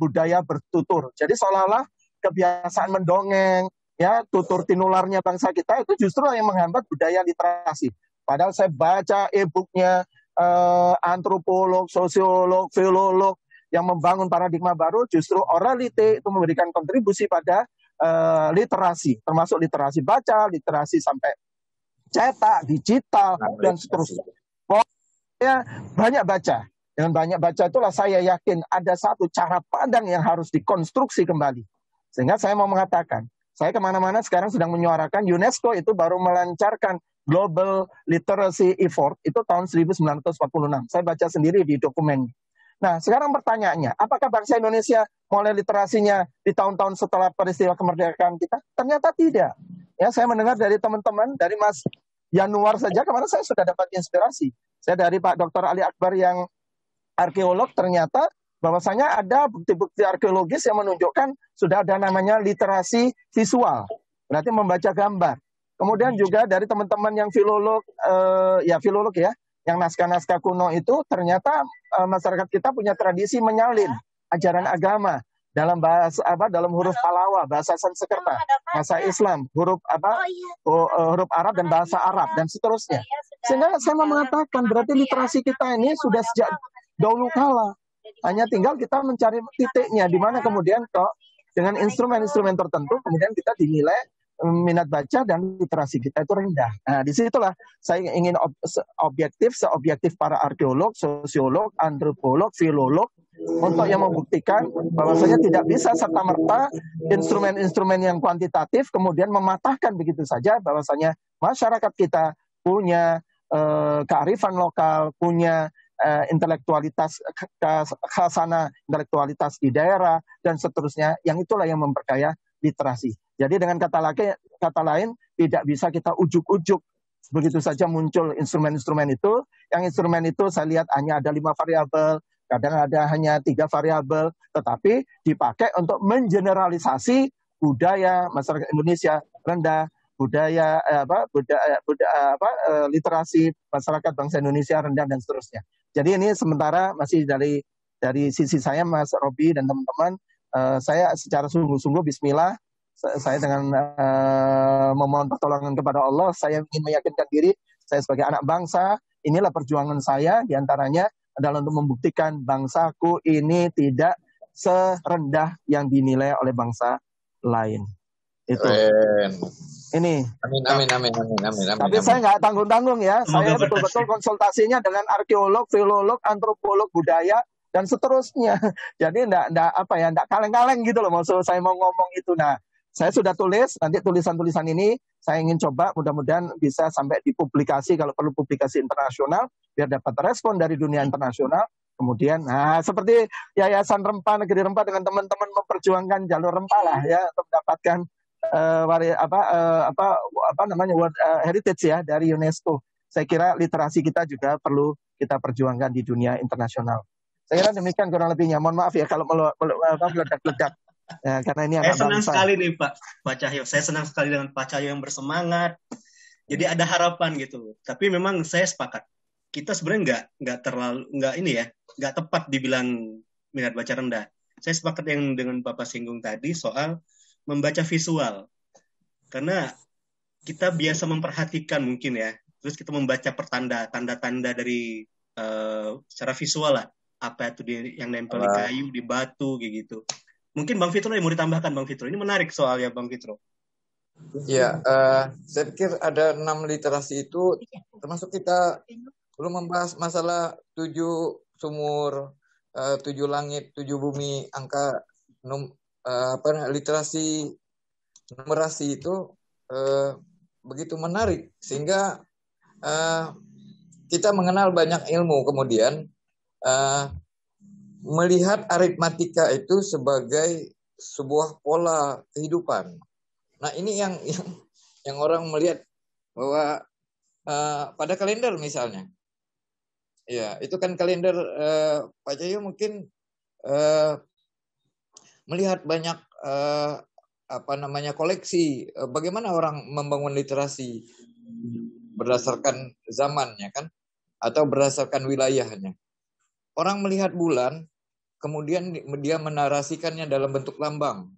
budaya bertutur. Jadi seolah-olah kebiasaan mendongeng, ya tutur tinularnya bangsa kita itu justru yang menghambat budaya literasi. Padahal saya baca e-booknya antropolog, sosiolog, filolog yang membangun paradigma baru, justru orality itu memberikan kontribusi pada literasi, termasuk literasi baca, literasi sampai cetak, digital, dan seterusnya. Pokoknya banyak baca. Dengan banyak baca itulah saya yakin ada satu cara pandang yang harus dikonstruksi kembali. Sehingga saya mau mengatakan, saya kemana-mana sekarang sedang menyuarakan UNESCO itu baru melancarkan Global Literacy Effort itu tahun 1946. Saya baca sendiri di dokumennya. Nah, sekarang pertanyaannya, apakah bangsa Indonesia mulai literasinya di tahun-tahun setelah peristiwa kemerdekaan kita? Ternyata tidak. Ya, saya mendengar dari teman-teman, dari Mas Yanuar saja, kemarin saya sudah dapat inspirasi. Saya dari Pak Dr. Ali Akbar yang arkeolog, ternyata bahwasanya ada bukti-bukti arkeologis yang menunjukkan sudah ada namanya literasi visual, berarti membaca gambar. Kemudian juga dari teman-teman yang filolog, filolog ya, yang naskah-naskah kuno itu ternyata masyarakat kita punya tradisi menyalin ajaran agama dalam bahasa dalam huruf Palawa, bahasa Sanskerta, bahasa Islam, huruf huruf Arab dan bahasa Arab dan seterusnya. Sehingga saya mau mengatakan berarti literasi kita ini sudah sejak dahulu kala. Hanya tinggal kita mencari titiknya di mana kemudian kok dengan instrumen-instrumen tertentu kemudian kita dinilai minat baca dan literasi kita itu rendah. Nah, disitulah saya ingin seobjektif para arkeolog, sosiolog, antropolog, filolog untuk yang membuktikan bahwasanya tidak bisa serta-merta instrumen-instrumen yang kuantitatif kemudian mematahkan begitu saja bahwasanya masyarakat kita punya kearifan lokal, punya intelektualitas, khasana intelektualitas di daerah dan seterusnya, yang itulah yang memperkaya literasi. Jadi dengan kata lain tidak bisa kita ujuk-ujuk begitu saja muncul instrumen-instrumen itu. Yang instrumen itu saya lihat hanya ada 5 variabel, kadang ada hanya 3 variabel, tetapi dipakai untuk mengeneralisasi budaya masyarakat Indonesia rendah, literasi masyarakat bangsa Indonesia rendah dan seterusnya. Jadi ini sementara masih dari sisi saya, Mas Robi dan teman-teman, saya secara sungguh-sungguh Bismillah, saya dengan memohon pertolongan kepada Allah, saya ingin meyakinkan diri, saya sebagai anak bangsa, inilah perjuangan saya, diantaranya adalah untuk membuktikan bangsaku ini tidak serendah yang dinilai oleh bangsa lain. Itu. Ini. Amin. Tapi saya nggak tanggung-tanggung ya. Saya betul-betul konsultasinya dengan arkeolog, filolog, antropolog, budaya dan seterusnya. Jadi enggak kaleng-kaleng gitu loh maksud saya mau ngomong itu. Nah, saya sudah tulis, nanti tulisan-tulisan ini saya ingin coba mudah-mudahan bisa sampai dipublikasi kalau perlu publikasi internasional biar dapat respon dari dunia internasional. Kemudian, seperti Yayasan Rempah, Negeri Rempah dengan teman-teman memperjuangkan jalur rempah lah ya untuk mendapatkan heritage ya dari UNESCO. Saya kira literasi kita juga perlu kita perjuangkan di dunia internasional. Saya kira demikian kurang lebihnya. Mohon maaf ya kalau meledak-ledak. Ya, karena ini saya senang sekali nih Pak Cahyo. Saya senang sekali dengan Pak Cahyo yang bersemangat. Jadi ada harapan gitu. Tapi memang saya sepakat. Kita sebenarnya nggak tepat dibilang minat baca rendah. Saya sepakat yang dengan Bapak singgung tadi soal membaca visual. Karena kita biasa memperhatikan mungkin ya. Terus kita membaca tanda-tanda dari secara visual lah. Apa itu yang nempel di kayu, di batu, kayak gitu. Mungkin Bang Fitro yang mau ditambahkan, Bang Fitro. Ini menarik soalnya, Bang Fitro. Ya, saya pikir ada 6 literasi itu, termasuk kita belum membahas masalah 7 sumur, 7 langit, 7 bumi, angka literasi numerasi itu begitu menarik sehingga kita mengenal banyak ilmu, kemudian melihat aritmatika itu sebagai sebuah pola kehidupan. Nah, ini yang orang melihat bahwa pada kalender misalnya, ya itu kan kalender Pak Cahyo mungkin melihat banyak koleksi, bagaimana orang membangun literasi berdasarkan zamannya kan, atau berdasarkan wilayahnya. orang melihat bulan, kemudian dia menarasikannya dalam bentuk lambang.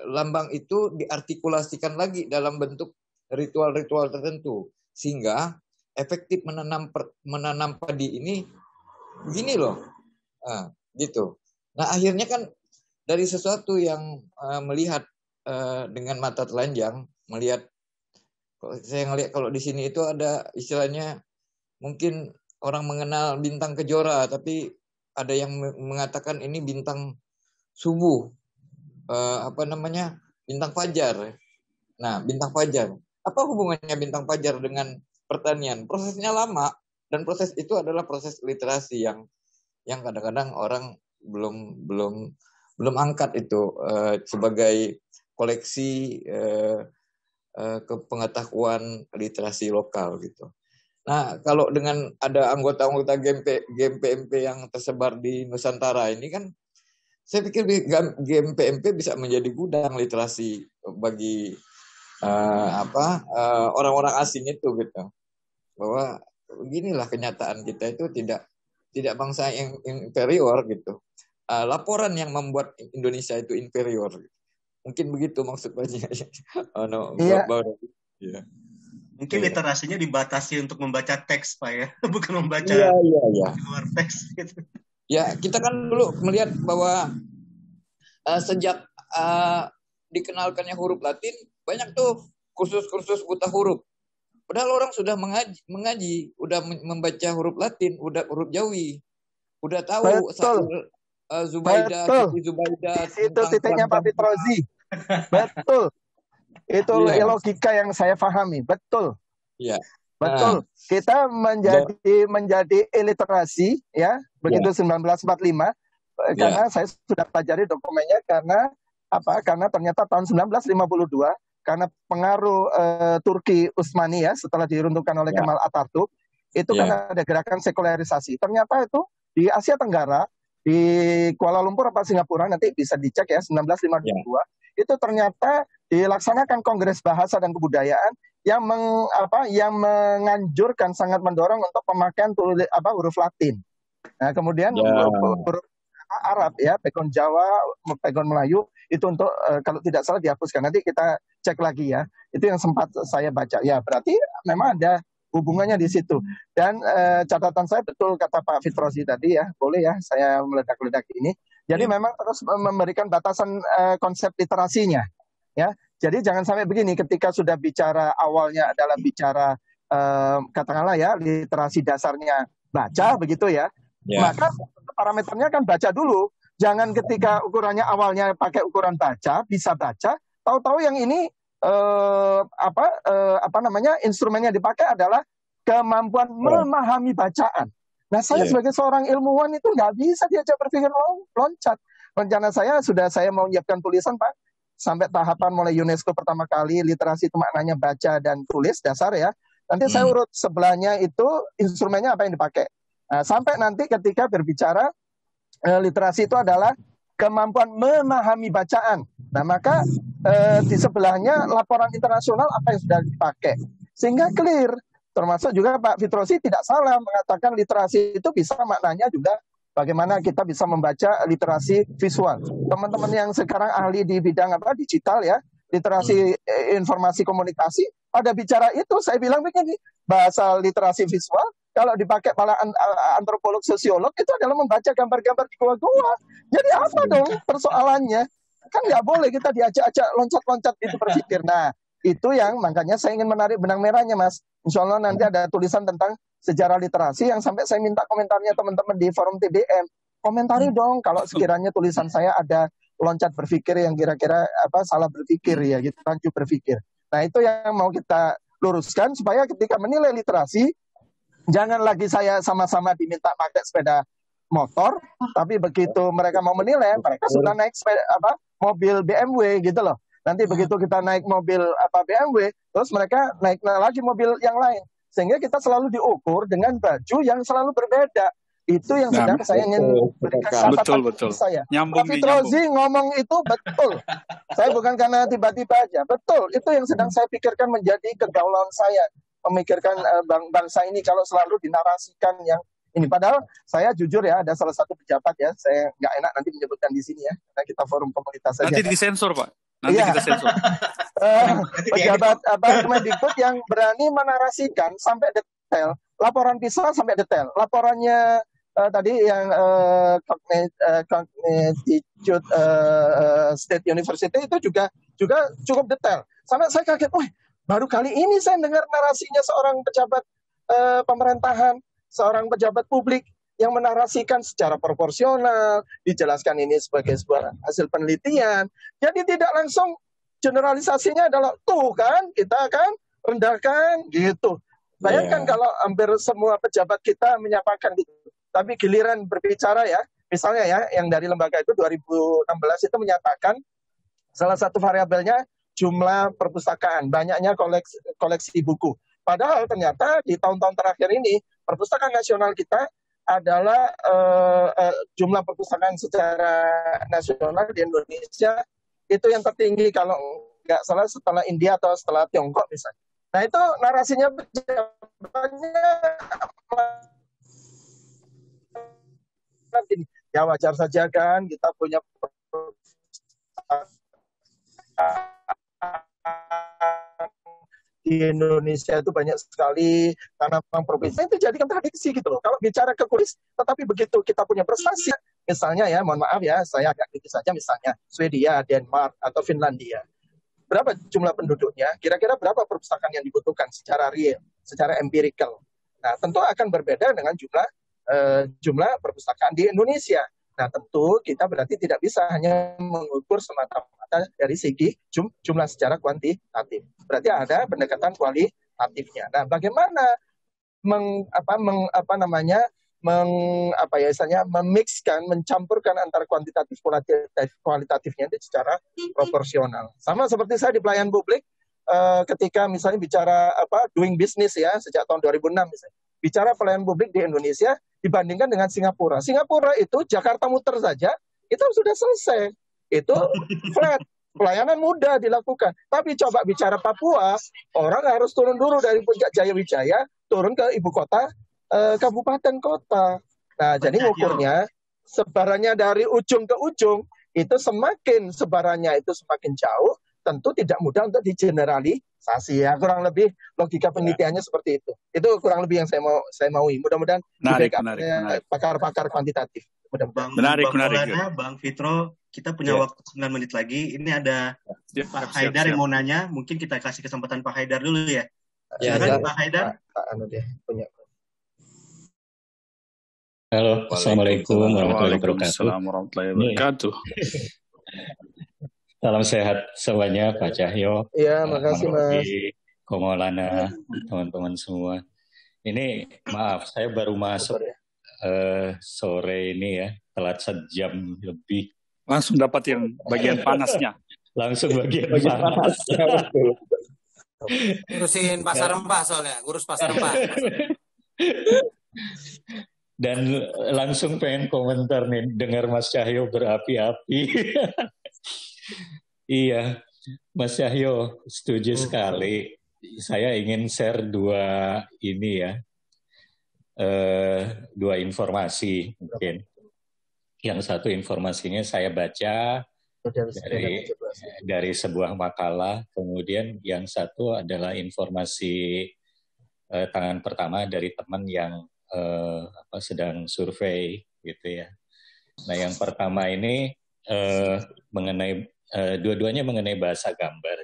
Lambang itu diartikulasikan lagi dalam bentuk ritual-ritual tertentu, sehingga efektif menanam padi ini begini loh, gitu. Nah akhirnya kan dari sesuatu yang melihat dengan mata telanjang, melihat, saya ngelihat kalau di sini itu ada istilahnya, mungkin orang mengenal bintang kejora, tapi ada yang mengatakan ini bintang subuh, bintang fajar. Nah, bintang fajar. Apa hubungannya bintang fajar dengan pertanian? Prosesnya lama, dan proses itu adalah proses literasi yang kadang-kadang orang belum angkat itu sebagai koleksi pengetahuan literasi lokal gitu. Nah, kalau dengan ada anggota-anggota GMPMP yang tersebar di Nusantara ini kan, saya pikir GMPMP bisa menjadi gudang literasi bagi orang-orang asing itu gitu. Bahwa beginilah kenyataan kita itu tidak bangsa yang inferior gitu. Laporan yang membuat Indonesia itu inferior. Mungkin begitu maksudnya. Iya. Yeah. Mungkin literasinya dibatasi untuk membaca teks, Pak ya, bukan membaca luar teks gitu. Ya, kita kan dulu melihat bahwa sejak dikenalkannya huruf Latin, banyak tuh kursus-kursus buta huruf. Padahal orang sudah mengaji, udah membaca huruf Latin, udah huruf Jawi, udah tahu Zubaidah, Zubaidah. Di situ titiknya Pak Fitrozi. Betul. Itu logika yang saya pahami. Betul. Iya. Betul. Kita menjadi illiterasi ya, begitu 1945 karena saya sudah pelajari dokumennya, karena ternyata tahun 1952 karena pengaruh Turki Utsmani ya, setelah diruntuhkan oleh Kemal Atatürk, itu kan ada gerakan sekularisasi. Ternyata itu di Asia Tenggara, di Kuala Lumpur apa Singapura, nanti bisa dicek ya, 1952 itu ternyata dilaksanakan Kongres Bahasa dan Kebudayaan yang menganjurkan, sangat mendorong untuk pemakaian huruf Latin. Nah, kemudian huruf Arab ya, pegon Jawa, pegon Melayu itu untuk kalau tidak salah dihapuskan. Nanti kita cek lagi ya. Itu yang sempat saya baca. Ya, berarti memang ada hubungannya di situ. Dan catatan saya betul kata Pak Fitrozi tadi ya, boleh ya saya meledak-ledak ini. Jadi memang terus memberikan batasan konsep literasinya. Ya, jadi jangan sampai begini, ketika sudah bicara awalnya adalah bicara katakanlah ya literasi dasarnya baca begitu ya, maka parameternya kan baca dulu. Jangan ketika ukurannya awalnya pakai ukuran baca, bisa baca, tahu-tahu yang ini instrumennya dipakai adalah kemampuan memahami bacaan. Nah, saya sebagai seorang ilmuwan itu nggak bisa diajak berpikir loncat. Rencana saya mau menyiapkan tulisan, Pak, sampai tahapan mulai UNESCO pertama kali literasi itu maknanya baca dan tulis dasar ya. Nanti saya urut sebelahnya itu instrumennya apa yang dipakai. Nah, sampai nanti ketika berbicara literasi itu adalah kemampuan memahami bacaan. Nah, maka di sebelahnya laporan internasional apa yang sudah dipakai. Sehingga clear. Termasuk juga Pak Fitrozi tidak salah mengatakan literasi itu bisa maknanya juga bagaimana kita bisa membaca literasi visual. Teman-teman yang sekarang ahli di bidang digital ya, literasi informasi komunikasi, pada bicara itu saya bilang begini, bahasa literasi visual kalau dipakai para antropolog sosiolog itu adalah membaca gambar-gambar di gua-gua. Jadi apa dong persoalannya? Kan nggak boleh kita diajak-ajak loncat-loncat itu berpikir. Nah, itu yang makanya saya ingin menarik benang merahnya, Mas. Insya Allah nanti ada tulisan tentang sejarah literasi yang sampai saya minta komentarnya teman-teman di forum TBM. Komentari dong kalau sekiranya tulisan saya ada loncat berpikir yang kira-kira salah berpikir ya, gitu, lanjut berpikir. Nah, itu yang mau kita luruskan supaya ketika menilai literasi jangan lagi saya sama-sama diminta pakai sepeda motor, tapi begitu mereka mau menilai, mereka sudah naik mobil BMW gitu loh. Nanti begitu kita naik mobil BMW, terus mereka naik lagi mobil yang lain. Sehingga kita selalu diukur dengan baju yang selalu berbeda. Itu yang sedang saya ingin berikan catatan saya. Pak Fitrozi ngomong itu betul. Saya bukan karena tiba-tiba aja. Betul, itu yang sedang saya pikirkan menjadi kegaulauan saya. Memikirkan bangsa ini kalau selalu dinarasikan yang ini. Padahal saya jujur ya, ada salah satu pejabat ya, saya nggak enak nanti menyebutkan di sini ya, karena kita forum komunitas saja. Nanti disensor Pak. Nanti Iya. kita sensor. Pejabat Kemendikbud yang berani menarasikan sampai detail, laporan PISA sampai detail, laporannya tadi yang Connecticut State University itu juga cukup detail. Sampai saya kaget, wah baru kali ini saya dengar narasinya seorang pejabat pemerintahan, seorang pejabat publik yang menarasikan secara proporsional, dijelaskan ini sebagai sebuah hasil penelitian. Jadi tidak langsung generalisasinya adalah tuh kan kita kan rendahkan gitu. Bayangkan kalau hampir semua pejabat kita menyampaikan gitu. Tapi giliran berbicara ya, misalnya ya yang dari lembaga itu 2016 itu menyatakan salah satu variabelnya jumlah perpustakaan, banyaknya koleksi buku. Padahal ternyata di tahun-tahun terakhir ini perpustakaan nasional kita adalah jumlah perpustakaan secara nasional di Indonesia itu yang tertinggi kalau nggak salah setelah India atau setelah Tiongkok misalnya. Nah itu narasinya pejabatnya ya wajar saja kan kita punya di Indonesia itu banyak sekali karena memang provinsi itu jadi kontradiksi gitu loh. Kalau bicara ke kulis, tetapi begitu kita punya prestasi, misalnya ya, mohon maaf ya, saya agak kritis saja misalnya Swedia, Denmark atau Finlandia. Berapa jumlah penduduknya? Kira-kira berapa perpustakaan yang dibutuhkan secara real, secara empirical? Nah, tentu akan berbeda dengan jumlah perpustakaan di Indonesia. Nah, tentu kita berarti tidak bisa hanya mengukur semata-mata dari segi jumlah secara kuantitatif. Berarti ada pendekatan kualitatifnya. Nah, bagaimana memixkan, mencampurkan antara kuantitatif kualitatifnya itu secara proporsional. Sama seperti saya di pelayanan publik ketika misalnya bicara doing business ya sejak tahun 2006 misalnya. Bicara pelayanan publik di Indonesia dibandingkan dengan Singapura. Singapura itu Jakarta muter saja itu sudah selesai. Itu flat. Pelayanan mudah dilakukan. Tapi coba bicara Papua, orang harus turun dulu dari Puncak Jayawijaya, turun ke ibu kota, kabupaten kota. Nah, jadi ukurnya sebarannya dari ujung ke ujung, itu semakin sebarannya itu semakin jauh, tentu tidak mudah untuk digeneralisasi ya. Kurang lebih logika penelitiannya seperti itu. Itu kurang lebih yang saya maui. Mudah-mudahan menarik. pakar-pakar kuantitatif. Menarik. Bang Fitro, kita punya waktu 9 menit lagi. Ini ada Pak Haidar yang mau nanya. Mungkin kita kasih kesempatan Pak Haidar dulu ya. Silakan Pak Haidar. Halo, Assalamualaikum warahmatullahi wabarakatuh. Salam sehat semuanya, Pak Cahyo. Iya, makasih Mas. Komolana, teman-teman semua. Ini maaf, saya baru masuk sore ini ya, telat sejam lebih. Langsung dapat yang bagian panasnya. Langsung bagian panas. Ngurusin pasar rempah soalnya, ngurus pasar rempah. Dan langsung pengen komentar nih, dengar Mas Cahyo berapi-api. Iya, Mas Cahyo, setuju sekali. Saya ingin share dua informasi mungkin. Yang satu informasinya saya baca dari sebuah makalah, kemudian yang satu adalah informasi tangan pertama dari teman yang sedang survei gitu ya. Nah, yang pertama ini mengenai dua-duanya mengenai bahasa gambar.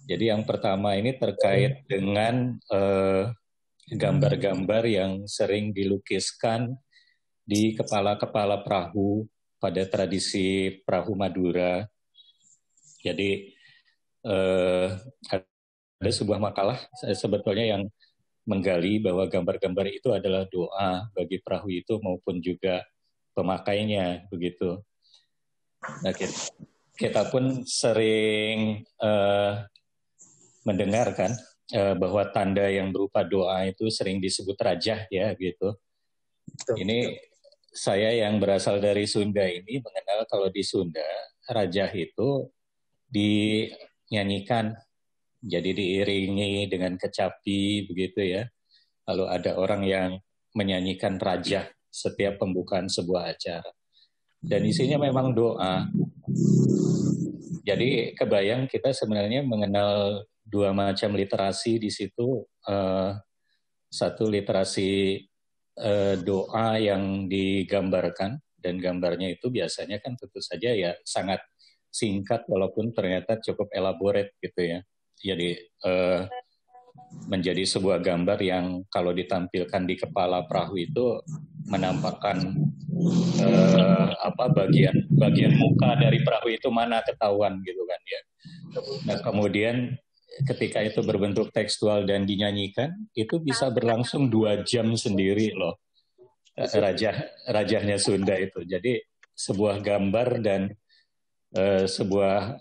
Jadi yang pertama ini terkait dengan gambar-gambar yang sering dilukiskan di kepala-kepala perahu pada tradisi perahu Madura. Jadi ada sebuah makalah sebetulnya yang menggali bahwa gambar-gambar itu adalah doa bagi perahu itu maupun juga pemakainya begitu. Nah, kita pun sering mendengarkan bahwa tanda yang berupa doa itu sering disebut rajah ya gitu. Ini saya yang berasal dari Sunda ini mengenal kalau di Sunda rajah itu dinyanyikan, jadi diiringi dengan kecapi begitu ya. Lalu ada orang yang menyanyikan rajah setiap pembukaan sebuah acara. Dan isinya memang doa. Jadi kebayang kita sebenarnya mengenal dua macam literasi di situ. Satu literasi doa yang digambarkan, dan gambarnya itu biasanya kan tentu saja ya sangat singkat walaupun ternyata cukup elaborate gitu ya. Jadi menjadi sebuah gambar yang kalau ditampilkan di kepala perahu itu menampakkan bagian muka dari perahu itu mana ketahuan gitu kan ya. Nah kemudian ketika itu berbentuk tekstual dan dinyanyikan, itu bisa berlangsung 2 jam sendiri loh. Rajahnya Sunda itu. Jadi sebuah gambar dan sebuah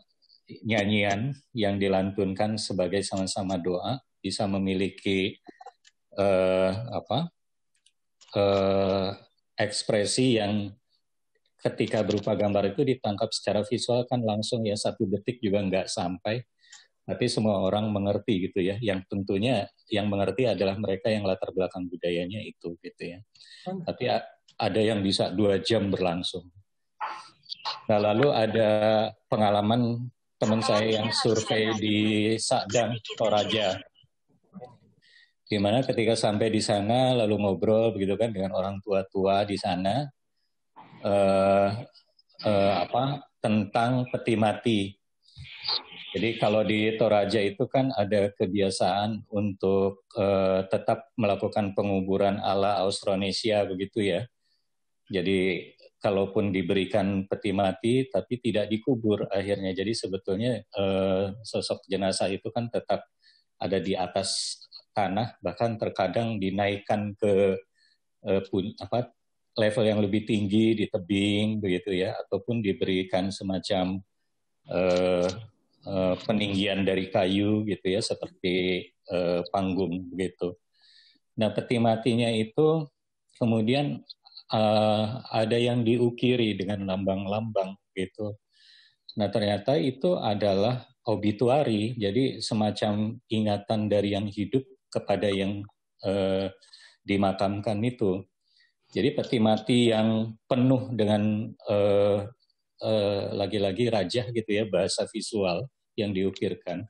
nyanyian yang dilantunkan sebagai sama-sama doa bisa memiliki ekspresi yang ketika berupa gambar itu ditangkap secara visual kan langsung ya 1 detik juga nggak sampai, tapi semua orang mengerti gitu ya. Yang tentunya yang mengerti adalah mereka yang latar belakang budayanya itu gitu ya. Tapi ada yang bisa 2 jam berlangsung. Nah lalu ada pengalaman teman saya yang survei di Sadang, Toraja, di mana ketika sampai di sana lalu ngobrol begitu kan dengan orang tua-tua di sana tentang peti mati. Jadi kalau di Toraja itu kan ada kebiasaan untuk tetap melakukan penguburan ala Austronesia begitu ya. Jadi kalaupun diberikan peti mati tapi tidak dikubur akhirnya. Jadi sebetulnya sosok jenazah itu kan tetap ada di atas tanah, bahkan terkadang dinaikkan ke level yang lebih tinggi di tebing begitu ya, ataupun diberikan semacam peninggian dari kayu gitu ya, seperti panggung begitu. Nah peti matinya itu kemudian ada yang diukiri dengan lambang-lambang gitu. Nah ternyata itu adalah obituari, jadi semacam ingatan dari yang hidup kepada yang dimakamkan itu. Jadi peti mati yang penuh dengan lagi-lagi rajah gitu ya, bahasa visual yang diukirkan.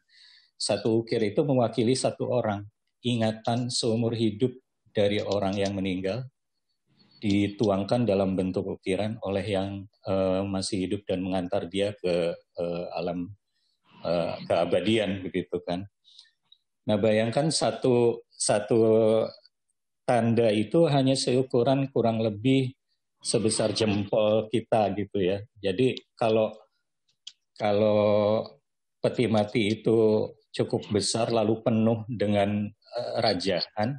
Satu ukir itu mewakili 1 orang, ingatan seumur hidup dari orang yang meninggal dituangkan dalam bentuk ukiran oleh yang masih hidup dan mengantar dia ke alam keabadian begitu kan. Nah bayangkan satu tanda itu hanya seukuran kurang lebih sebesar jempol kita gitu ya. Jadi kalau peti mati itu cukup besar lalu penuh dengan rajahan,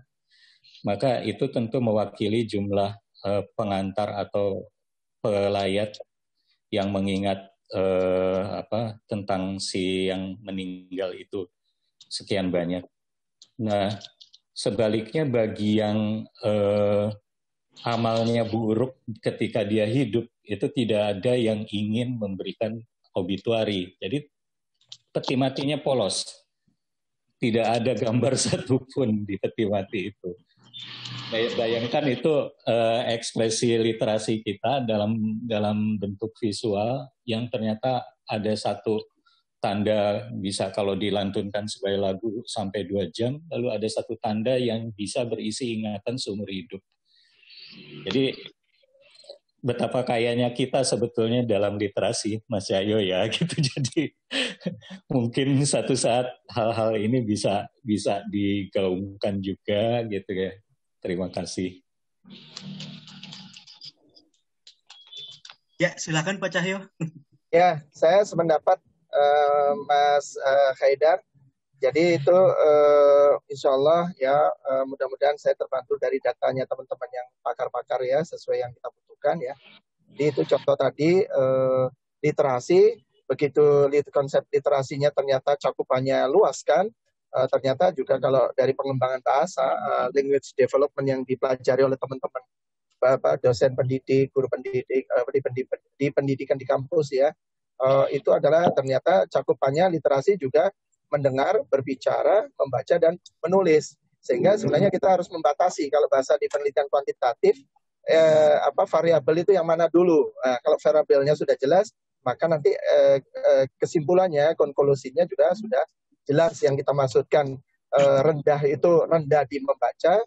maka itu tentu mewakili jumlah pengantar atau pelayat yang mengingat tentang si yang meninggal itu sekian banyak. Nah, sebaliknya bagi yang amalnya buruk ketika dia hidup, itu tidak ada yang ingin memberikan obituari. Jadi peti matinya polos. Tidak ada gambar satupun di peti mati itu. Bayangkan itu ekspresi literasi kita dalam bentuk visual yang ternyata ada satu tanda bisa kalau dilantunkan sebagai lagu sampai 2 jam, lalu ada satu tanda yang bisa berisi ingatan seumur hidup. Jadi betapa kayanya kita sebetulnya dalam literasi, Mas Yahyo ya gitu. Jadi mungkin satu saat hal-hal ini bisa digaungkan juga gitu ya. Terima kasih. Ya, silakan Pak Cahyo. Ya, saya sependapat Mas Haidar. Jadi itu insya Allah ya mudah-mudahan saya terbantu dari datanya teman-teman yang pakar-pakar ya sesuai yang kita butuhkan ya. Jadi itu contoh tadi literasi, begitu konsep literasinya ternyata cakupannya luas kan. Ternyata juga kalau dari pengembangan bahasa, language development yang dipelajari oleh teman-teman dosen pendidik, guru pendidik, di pendidikan di kampus ya, itu adalah ternyata cakupannya literasi juga mendengar, berbicara, membaca, dan menulis. Sehingga sebenarnya kita harus membatasi kalau bahasa di penelitian kuantitatif variabel itu yang mana dulu. Nah, kalau variabelnya sudah jelas, maka nanti kesimpulannya, konklusinya juga sudah jelas yang kita maksudkan. Rendah itu rendah di membaca,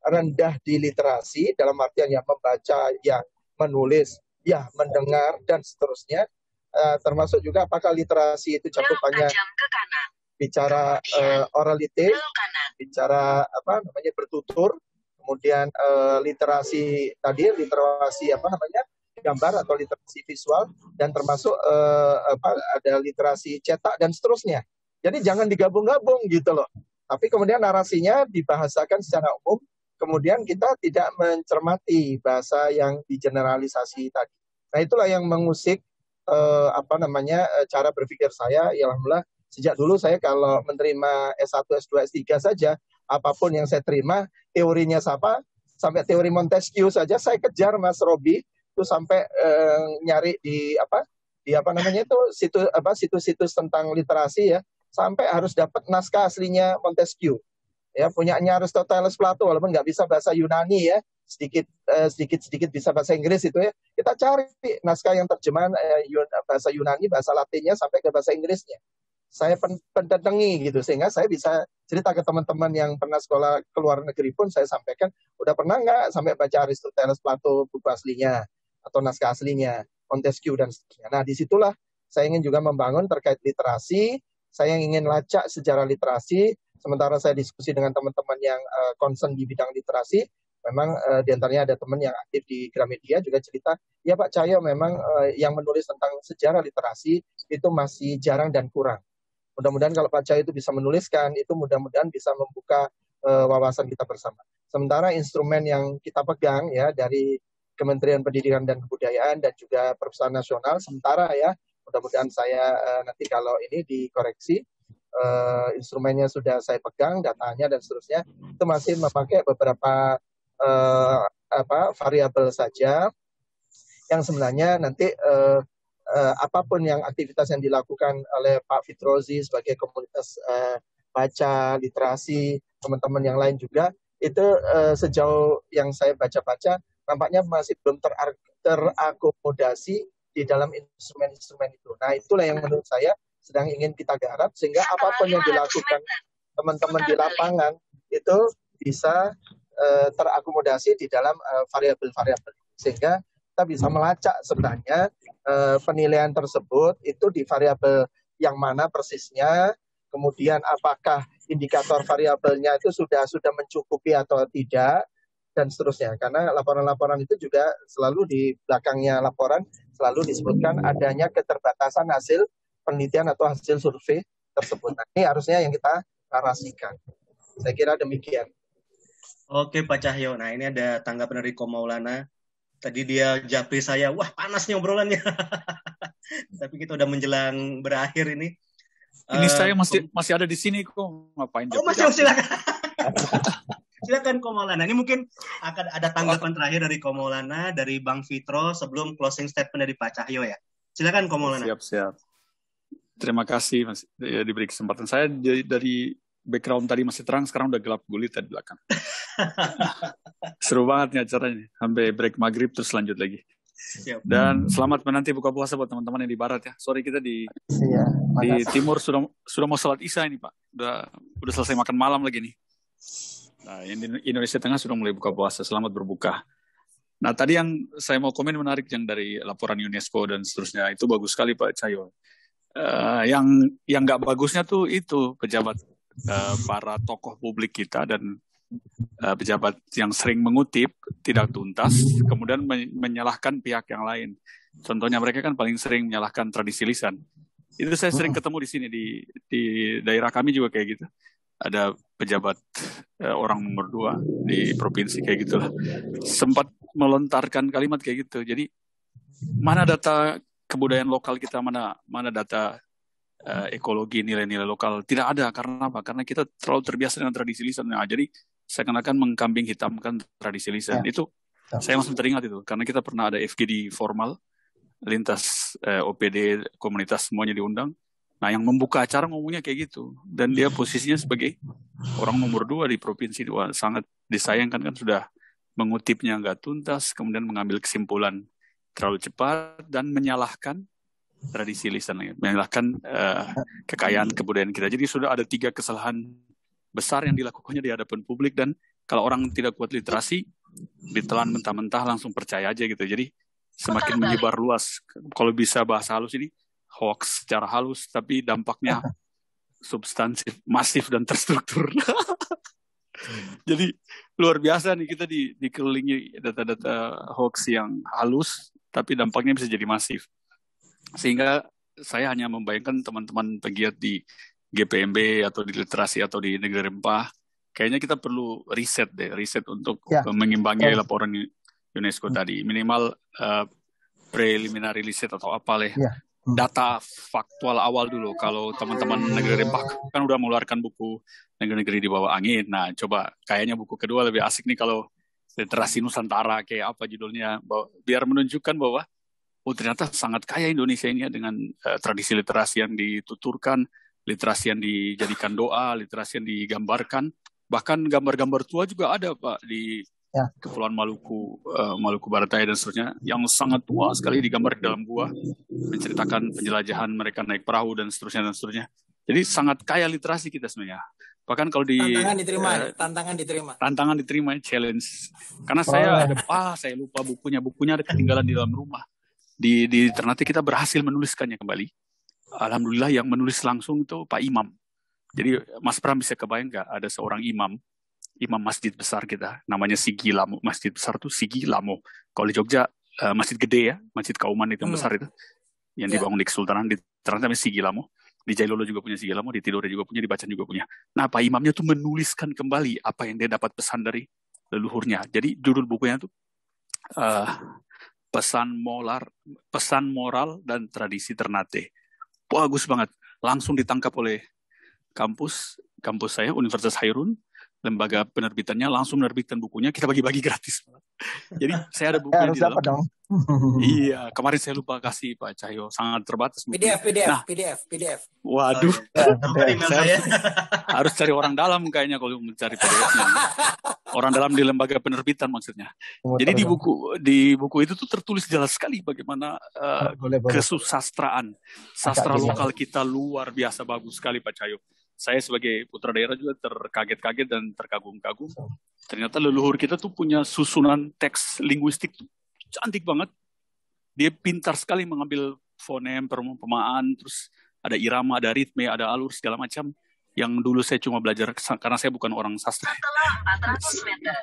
rendah di literasi dalam artian ya membaca, ya menulis, ya mendengar dan seterusnya. Termasuk juga apakah literasi itu cakupannya bicara orality, bicara bertutur, kemudian literasi gambar atau literasi visual, dan termasuk ada literasi cetak dan seterusnya. Jadi jangan digabung-gabung gitu loh. Tapi kemudian narasinya dibahasakan secara umum, kemudian kita tidak mencermati bahasa yang digeneralisasi tadi. Nah, itulah yang mengusik cara berpikir saya. Ya alhamdulillah, sejak dulu saya kalau menerima S1, S2, S3 saja, apapun yang saya terima, teorinya sampai teori Montesquieu saja saya kejar, Mas Robi, itu sampai nyari di situs-situs tentang literasi ya, sampai harus dapat naskah aslinya Montesquieu. Ya, punyanya Aristoteles, Plato, walaupun nggak bisa bahasa Yunani ya, sedikit bisa bahasa Inggris itu ya. Kita cari naskah yang terjemahan bahasa Yunani, bahasa Latinnya sampai ke bahasa Inggrisnya. Saya pendatangi gitu, sehingga saya bisa cerita ke teman-teman yang pernah sekolah ke luar negeri pun saya sampaikan, udah pernah nggak sampai baca Aristoteles, Plato, buku aslinya atau naskah aslinya, Montesquieu dan seterusnya. Nah, disitulah saya ingin juga membangun terkait literasi. Saya ingin lacak sejarah literasi, sementara saya diskusi dengan teman-teman yang concern di bidang literasi. Memang diantaranya ada teman yang aktif di Gramedia juga cerita, ya Pak Cahyo memang yang menulis tentang sejarah literasi itu masih jarang dan kurang. Mudah-mudahan kalau Pak Cahyo itu bisa menuliskan, itu mudah-mudahan bisa membuka wawasan kita bersama. Sementara instrumen yang kita pegang ya dari Kementerian Pendidikan dan Kebudayaan dan juga Perpustakaan Nasional, sementara ya, mudah-mudahan saya nanti kalau ini dikoreksi, instrumennya sudah saya pegang, datanya dan seterusnya, itu masih memakai beberapa variabel saja, yang sebenarnya nanti apapun yang aktivitas yang dilakukan oleh Pak Fitrozi sebagai komunitas baca, literasi, teman-teman yang lain juga, itu sejauh yang saya baca-baca, nampaknya masih belum terakomodasi di dalam instrumen-instrumen itu. Nah, itulah yang menurut saya sedang ingin kita garap, sehingga apapun yang dilakukan teman-teman di lapangan itu bisa terakomodasi di dalam variabel-variabel. Sehingga kita bisa melacak sebenarnya penilaian tersebut itu di variabel yang mana persisnya, kemudian apakah indikator variabelnya itu sudah mencukupi atau tidak, dan seterusnya. Karena laporan-laporan itu juga selalu di belakangnya laporan selalu disebutkan adanya keterbatasan hasil penelitian atau hasil survei tersebut. Nah, ini harusnya yang kita narasikan. Saya kira demikian. Oke Pak Cahyo, nah ini ada tanggapan dari Ko Maulana. Tadi dia japri saya, wah panasnya obrolannya. Tapi kita udah menjelang berakhir ini. Ini saya masih ada di sini kok, ngapain? Oh masih, silakan. Silakan Ko Maulana. Ini mungkin akan ada tanggapan terakhir dari Ko Maulana, dari Bang Fitro sebelum closing statement dari Pak Cahyo ya. Silakan Ko Maulana. Siap. Terima kasih Mas ya, diberi kesempatan. Saya dari background tadi masih terang, sekarang udah gelap gulita di belakang. Seru banget nih acaranya. Sampai break maghrib terus lanjut lagi. Siap. Dan selamat menanti buka puasa buat teman-teman yang di barat ya. Sorry kita di timur sudah mau sholat isya ini Pak. Udah selesai makan malam lagi nih. Nah, Indonesia Tengah sudah mulai buka puasa. Selamat berbuka. Nah, tadi yang saya mau komen menarik yang dari laporan UNESCO dan seterusnya, itu bagus sekali Pak Cahyo. Yang nggak bagusnya tuh itu pejabat, para tokoh publik kita dan pejabat yang sering mengutip tidak tuntas, kemudian menyalahkan pihak yang lain. Contohnya mereka kan paling sering menyalahkan tradisi lisan. Itu saya sering ketemu di sini di daerah kami juga kayak gitu. Ada pejabat orang nomor 2 di provinsi kayak gitulah, sempat melontarkan kalimat kayak gitu. Jadi mana data kebudayaan lokal kita, mana data ekologi, nilai-nilai lokal? Tidak ada. Karena apa? Karena kita terlalu terbiasa dengan tradisi lisan. Nah, jadi seakan-akan mengkambing hitamkan tradisi lisan. Itu saya masih teringat itu, karena kita pernah ada FGD formal lintas OPD komunitas semuanya diundang. Nah, yang membuka acara ngomongnya kayak gitu. Dan dia posisinya sebagai orang nomor 2 di provinsi. Wah, sangat disayangkan kan sudah mengutipnya nggak tuntas, kemudian mengambil kesimpulan terlalu cepat dan menyalahkan tradisi lisan, menyalahkan kekayaan kebudayaan kita. Jadi sudah ada 3 kesalahan besar yang dilakukannya di hadapan publik, dan kalau orang tidak kuat literasi, ditelan mentah-mentah langsung percaya aja gitu. Jadi semakin menyebar luas. Kalau bisa bahasa halus ini, hoax secara halus, tapi dampaknya substansif, masif, dan terstruktur. Jadi luar biasa nih kita dikelilingi data-data hoax yang halus, tapi dampaknya bisa jadi masif. Sehingga saya hanya membayangkan teman-teman pegiat di GPMB atau di literasi atau di negeri rempah, kayaknya kita perlu riset untuk mengimbangi laporan UNESCO tadi. Minimal preliminary riset atau apa data faktual awal dulu. Kalau teman-teman negeri rempah kan udah mengeluarkan buku negeri-negeri di bawah angin. Nah, coba kayaknya buku kedua lebih asik nih kalau literasi Nusantara, kayak apa judulnya, biar menunjukkan bahwa ternyata sangat kaya Indonesia ini dengan tradisi literasi yang dituturkan, literasi yang dijadikan doa, literasi yang digambarkan, bahkan gambar-gambar tua juga ada Pak di Kepulauan Maluku, Maluku Barat dan seterusnya, yang sangat tua sekali digambar di dalam gua, menceritakan penjelajahan mereka naik perahu dan seterusnya. Jadi sangat kaya literasi kita sebenarnya. Bahkan kalau tantangan diterima, challenge. Karena saya lupa bukunya ada ketinggalan di dalam rumah. Di Ternate kita berhasil menuliskannya kembali. Alhamdulillah yang menulis langsung itu Pak Imam. Jadi Mas Pram bisa kebayang nggak, ada seorang imam masjid besar kita, namanya Sigi Lamo. Masjid besar tuh Sigi Lamo. Kalau di Jogja masjid gede ya, Masjid Kauman itu yang besar itu, yang dibangun di Kesultanan, di Ternate namanya Sigi Lamo. Di Jailolo juga punya Sigi Lamo, di Tidore juga punya, di Bacan juga punya. Nah, Pak Imamnya tuh menuliskan kembali apa yang dia dapat pesan dari leluhurnya. Jadi judul bukunya tuh pesan moral dan tradisi Ternate. Bagus banget. Langsung ditangkap oleh kampus saya, Universitas Hairun, lembaga penerbitannya langsung menerbitkan bukunya, kita bagi-bagi gratis. Jadi saya ada bukunya di dalam. Iya, kemarin saya lupa kasih Pak Cahyo, sangat terbatas. PDF. Waduh, saya harus cari orang dalam kayaknya kalau mencari PDF-nya. Orang dalam di lembaga penerbitan maksudnya. Jadi di buku itu tuh tertulis jelas sekali bagaimana kesusastraan, sastra lokal kita luar biasa bagus sekali Pak Cahyo. Saya sebagai putra daerah juga terkaget-kaget dan terkagum-kagum. Ternyata leluhur kita tuh punya susunan teks linguistik tuh cantik banget. Dia pintar sekali mengambil fonem, perumpamaan, terus ada irama, ada ritme, ada alur, segala macam. Yang dulu saya cuma belajar, karena saya bukan orang sastra.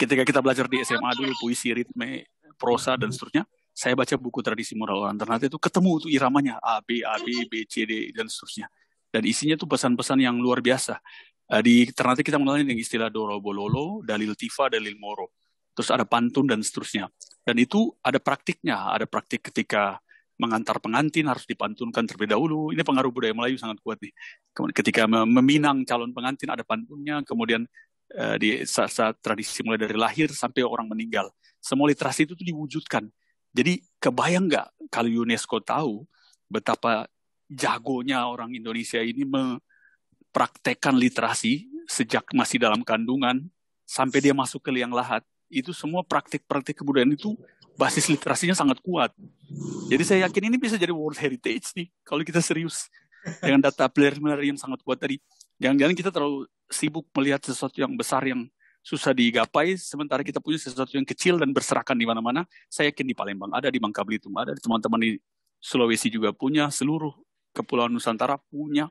Ketika kita belajar di SMA dulu, puisi, ritme, prosa, dan seterusnya, saya baca buku tradisi moral orang Ternate itu, ketemu tuh iramanya, A, B, B, C, D, dan seterusnya. Dan isinya tuh pesan-pesan yang luar biasa. Di Ternate kita mengenal dengan istilah Doro Bololo, Dalil Tifa, Dalil Moro. Terus ada pantun dan seterusnya. Dan itu ada praktiknya. Ada praktik ketika mengantar pengantin harus dipantunkan terlebih dahulu. Ini pengaruh budaya Melayu sangat kuat nih. Ketika meminang calon pengantin ada pantunnya. Kemudian di saat tradisi mulai dari lahir sampai orang meninggal. Semua literasi itu tuh diwujudkan. Jadi kebayang nggak kalau UNESCO tahu betapa jagonya orang Indonesia ini mempraktekkan literasi sejak masih dalam kandungan sampai dia masuk ke liang lahat. Itu semua praktik-praktik kebudayaan itu basis literasinya sangat kuat. Jadi saya yakin ini bisa jadi World Heritage nih kalau kita serius dengan data preliminary yang sangat kuat tadi. Jangan-jangan kita terlalu sibuk melihat sesuatu yang besar yang susah digapai, sementara kita punya sesuatu yang kecil dan berserakan di mana-mana. Saya yakin di Palembang ada, di Bangka Belitung ada, teman-teman di Sulawesi juga punya, seluruh Kepulauan Nusantara punya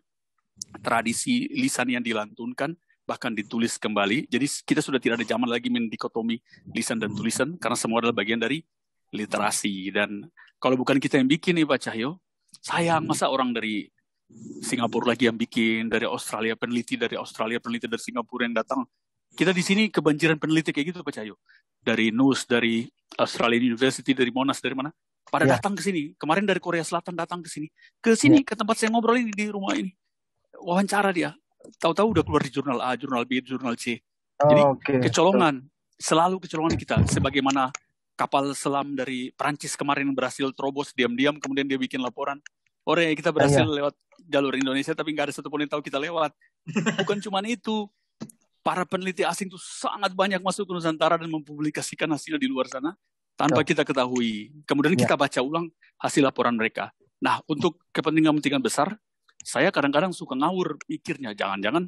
tradisi lisan yang dilantunkan, bahkan ditulis kembali. Jadi kita sudah tidak ada zaman lagi mendikotomi lisan dan tulisan, karena semua adalah bagian dari literasi. Dan kalau bukan kita yang bikin nih Pak Cahyo, sayang masa orang dari Singapura lagi yang bikin, dari Australia peneliti dari Singapura yang datang. Kita di sini kebanjiran peneliti kayak gitu Pak Cahyo. Dari NUS, dari Australian University, dari Monash, dari mana? Pada datang ke sini. Kemarin dari Korea Selatan datang ke sini. Ke tempat saya ngobrol ini, di rumah ini. Wawancara dia. Tahu-tahu udah keluar di jurnal A, jurnal B, jurnal C. Jadi kecolongan. Selalu kecolongan kita. Sebagaimana kapal selam dari Perancis kemarin berhasil terobos diam-diam, kemudian dia bikin laporan. Orang yang kita berhasil lewat jalur Indonesia, tapi nggak ada satupun yang tahu kita lewat. Bukan cuma itu, para peneliti asing itu sangat banyak masuk ke Nusantara dan mempublikasikan hasil di luar sana tanpa kita ketahui. Kemudian kita baca ulang hasil laporan mereka. Nah, untuk kepentingan-kepentingan besar, saya kadang-kadang suka ngawur mikirnya, jangan-jangan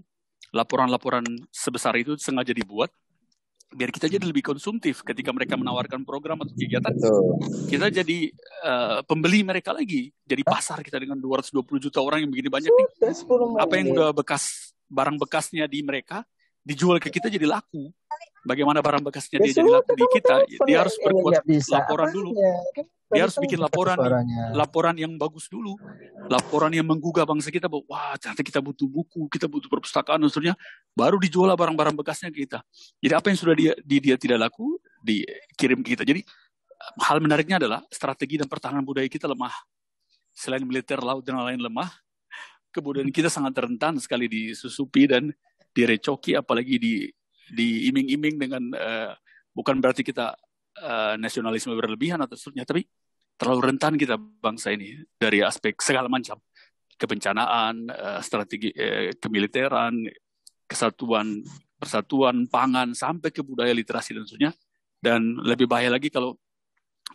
laporan-laporan sebesar itu sengaja dibuat biar kita jadi lebih konsumtif ketika mereka menawarkan program atau kegiatan. Kita jadi pembeli mereka lagi. Jadi pasar kita dengan 220 juta orang yang begini banyak nih. Apa yang udah bekas, barang bekasnya di mereka, dijual ke kita jadi laku. Bagaimana barang bekasnya dia jadi laku di kita, dia harus berbuat laporan dulu. Dia harus bikin laporan yang bagus dulu. Laporan yang menggugah bangsa kita bahwa wah ternyata kita butuh buku, kita butuh perpustakaan dan seterusnya. Baru dijual barang-barang bekasnya ke kita. Jadi apa yang sudah dia tidak laku dikirim ke kita. Jadi hal menariknya adalah strategi dan pertahanan budaya kita lemah. Selain militer, laut dan lain lemah, kemudian kita sangat rentan sekali disusupi dan direcoki, apalagi diiming-iming dengan bukan berarti kita nasionalisme berlebihan atau seterusnya, tapi terlalu rentan kita bangsa ini dari aspek segala macam kebencanaan, strategi kemiliteran, persatuan pangan sampai ke budaya literasi dan seterusnya. Dan lebih bahaya lagi kalau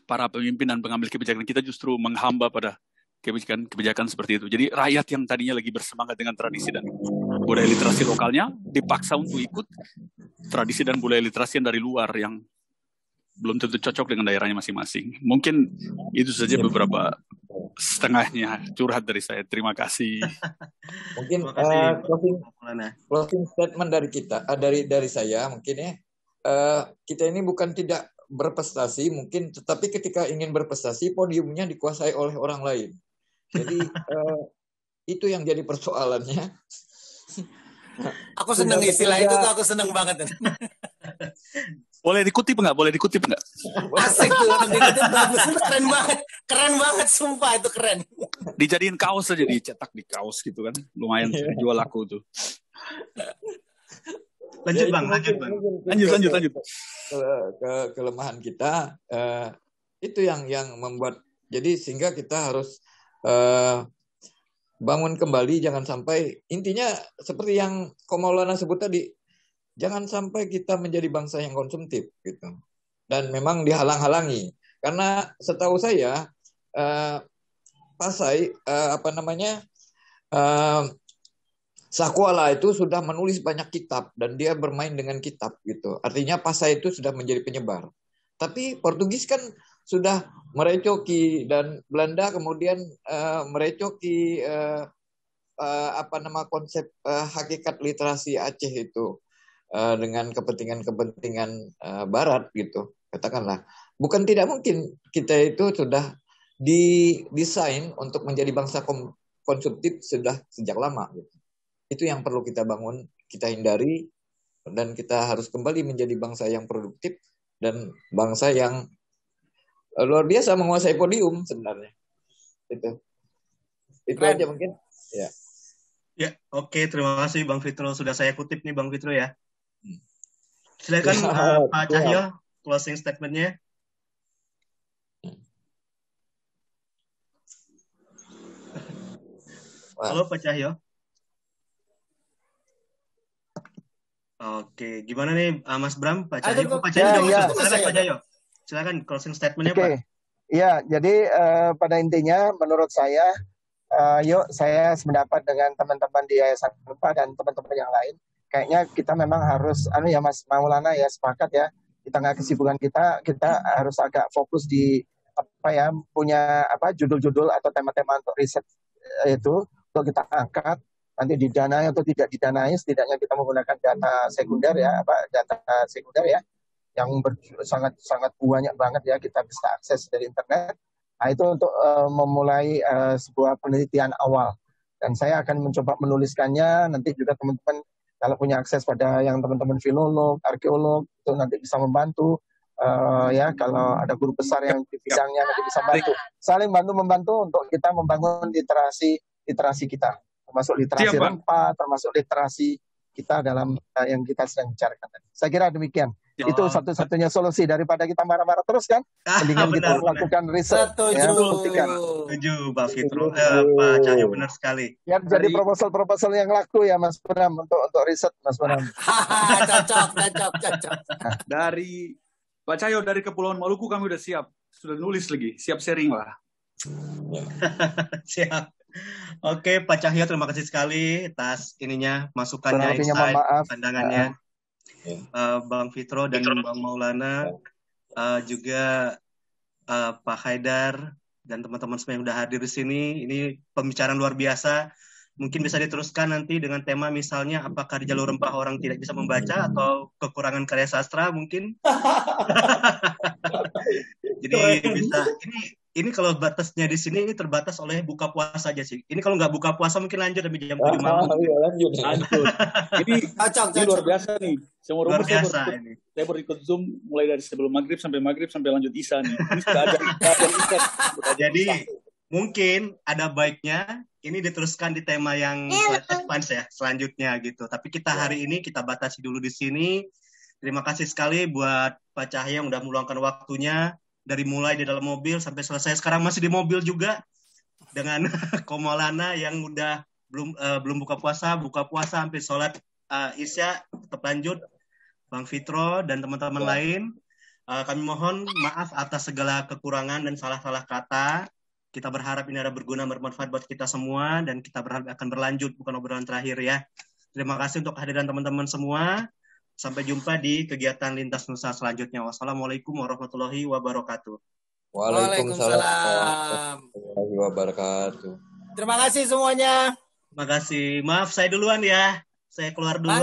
para pemimpin dan pengambil kebijakan kita justru menghamba pada kebijakan seperti itu. Jadi rakyat yang tadinya lagi bersemangat dengan tradisi dan budaya literasi lokalnya dipaksa untuk ikut tradisi dan budaya literasi yang dari luar yang belum tentu cocok dengan daerahnya masing-masing. Mungkin itu saja beberapa setengahnya curhat dari saya. Terima kasih. Mungkin closing statement dari kita, dari saya mungkin ya. Kita ini bukan tidak berprestasi mungkin, tetapi ketika ingin berprestasi podiumnya dikuasai oleh orang lain. Jadi itu yang jadi persoalannya. Aku senang istilah itu tuh, aku senang banget. Boleh dikutip nggak? Asik tuh, dikutip bagus, keren banget, sumpah itu keren. Dijadiin kaos aja, dicetak di kaos gitu kan, lumayan jual laku tuh. Lanjut bang. Kelemahan kita itu yang membuat, jadi sehingga kita harus bangun kembali, jangan sampai, intinya seperti yang Komaulana sebut tadi, jangan sampai kita menjadi bangsa yang konsumtif gitu. Dan memang dihalang-halangi. Karena setahu saya Pasai Sakuala itu sudah menulis banyak kitab dan dia bermain dengan kitab gitu. Artinya Pasai itu sudah menjadi penyebar. Tapi Portugis kan sudah merecoki dan Belanda kemudian merecoki konsep hakikat literasi Aceh itu dengan kepentingan Barat gitu, katakanlah. Bukan tidak mungkin kita itu sudah didesain untuk menjadi bangsa konsumtif sudah sejak lama gitu. Itu yang perlu kita bangun, kita hindari, dan kita harus kembali menjadi bangsa yang produktif dan bangsa yang luar biasa menguasai podium sebenarnya. Itu aja mungkin. Ya, oke, terima kasih Bang Fitro, sudah saya kutip nih Bang Fitro ya. Silakan Pak Cahyo closing statement-nya. Halo Pak Cahyo. Oke, gimana nih Mas Bram, Pak Cahyo? Pak Cahyo silakan Pak Cahyo. Silakan closing statement-nya Pak. Iya, jadi pada intinya menurut saya, yuk saya sependapat dengan teman-teman di Yayasan Unpad dan teman-teman yang lain. Kayaknya kita memang harus, Mas Maulana ya sepakat ya, di tengah kesibukan kita harus agak fokus di punya judul-judul atau tema-tema untuk riset itu untuk kita angkat. Nanti didanai atau tidak didanai, setidaknya kita menggunakan data sekunder ya, yang sangat banyak banget ya, kita bisa akses dari internet. Nah, itu untuk memulai sebuah penelitian awal. Dan saya akan mencoba menuliskannya, nanti juga teman-teman kalau punya akses pada yang teman-teman filolog, arkeolog, itu nanti bisa membantu. Kalau ada guru besar yang di bidangnya nanti bisa bantu. Saling bantu-membantu untuk kita membangun literasi kita. Termasuk literasi rempah, termasuk literasi kita dalam yang kita sedang bicarakan. Saya kira demikian. Itu satu-satunya solusi daripada kita marah-marah terus kan. Mendingan kita melakukan riset. Ya, buktikan. Setuju, Pak Fitro, Pak Cahyo, benar sekali. Biar jadi proposal-proposal yang laku ya Mas Bram untuk riset Mas Bram. Cocok. Dari Pak Cahyo dari Kepulauan Maluku kami udah siap, sudah nulis lagi, siap sharing lah. Siap. Oke, Pak Cahyo, terima kasih sekali atas ininya, masukannya, insight, pandangannya. Bang Fitro dan Bang Maulana, juga Pak Haidar dan teman-teman semua yang sudah hadir di sini. Ini pembicaraan luar biasa. Mungkin bisa diteruskan nanti dengan tema misalnya apakah di jalur rempah orang tidak bisa membaca atau kekurangan karya sastra mungkin. Jadi bisa ini kalau batasnya di sini ini terbatas oleh buka puasa aja sih. Ini kalau nggak buka puasa mungkin lanjut sampai jam 7 malam. Lanjut. Ini luar biasa nih. Seumur umur saya berikut Zoom mulai dari sebelum maghrib sampai lanjut isya nih. Ini sudah ada Jadi mungkin ada baiknya ini diteruskan di tema yang advance ya selanjutnya gitu. Tapi kita hari ini kita batasi dulu di sini. Terima kasih sekali buat Pak Cahyo yang udah meluangkan waktunya dari mulai di dalam mobil sampai selesai. Sekarang masih di mobil juga dengan Komolana yang udah belum buka puasa sampai sholat isya tetap lanjut. Bang Fitro dan teman-teman lain, kami mohon maaf atas segala kekurangan dan salah-salah kata. Kita berharap ini ada berguna, bermanfaat buat kita semua, dan kita berharap akan berlanjut, bukan obrolan terakhir ya. Terima kasih untuk kehadiran teman-teman semua. Sampai jumpa di kegiatan Lintas Nusa selanjutnya. Wassalamualaikum warahmatullahi wabarakatuh. Waalaikumsalam warahmatullahi wabarakatuh. Terima kasih semuanya. Terima kasih. Maaf, saya duluan ya. Saya keluar dulu.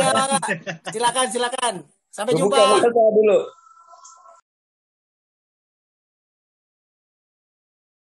Silakan. Sampai jumpa. Buka dulu.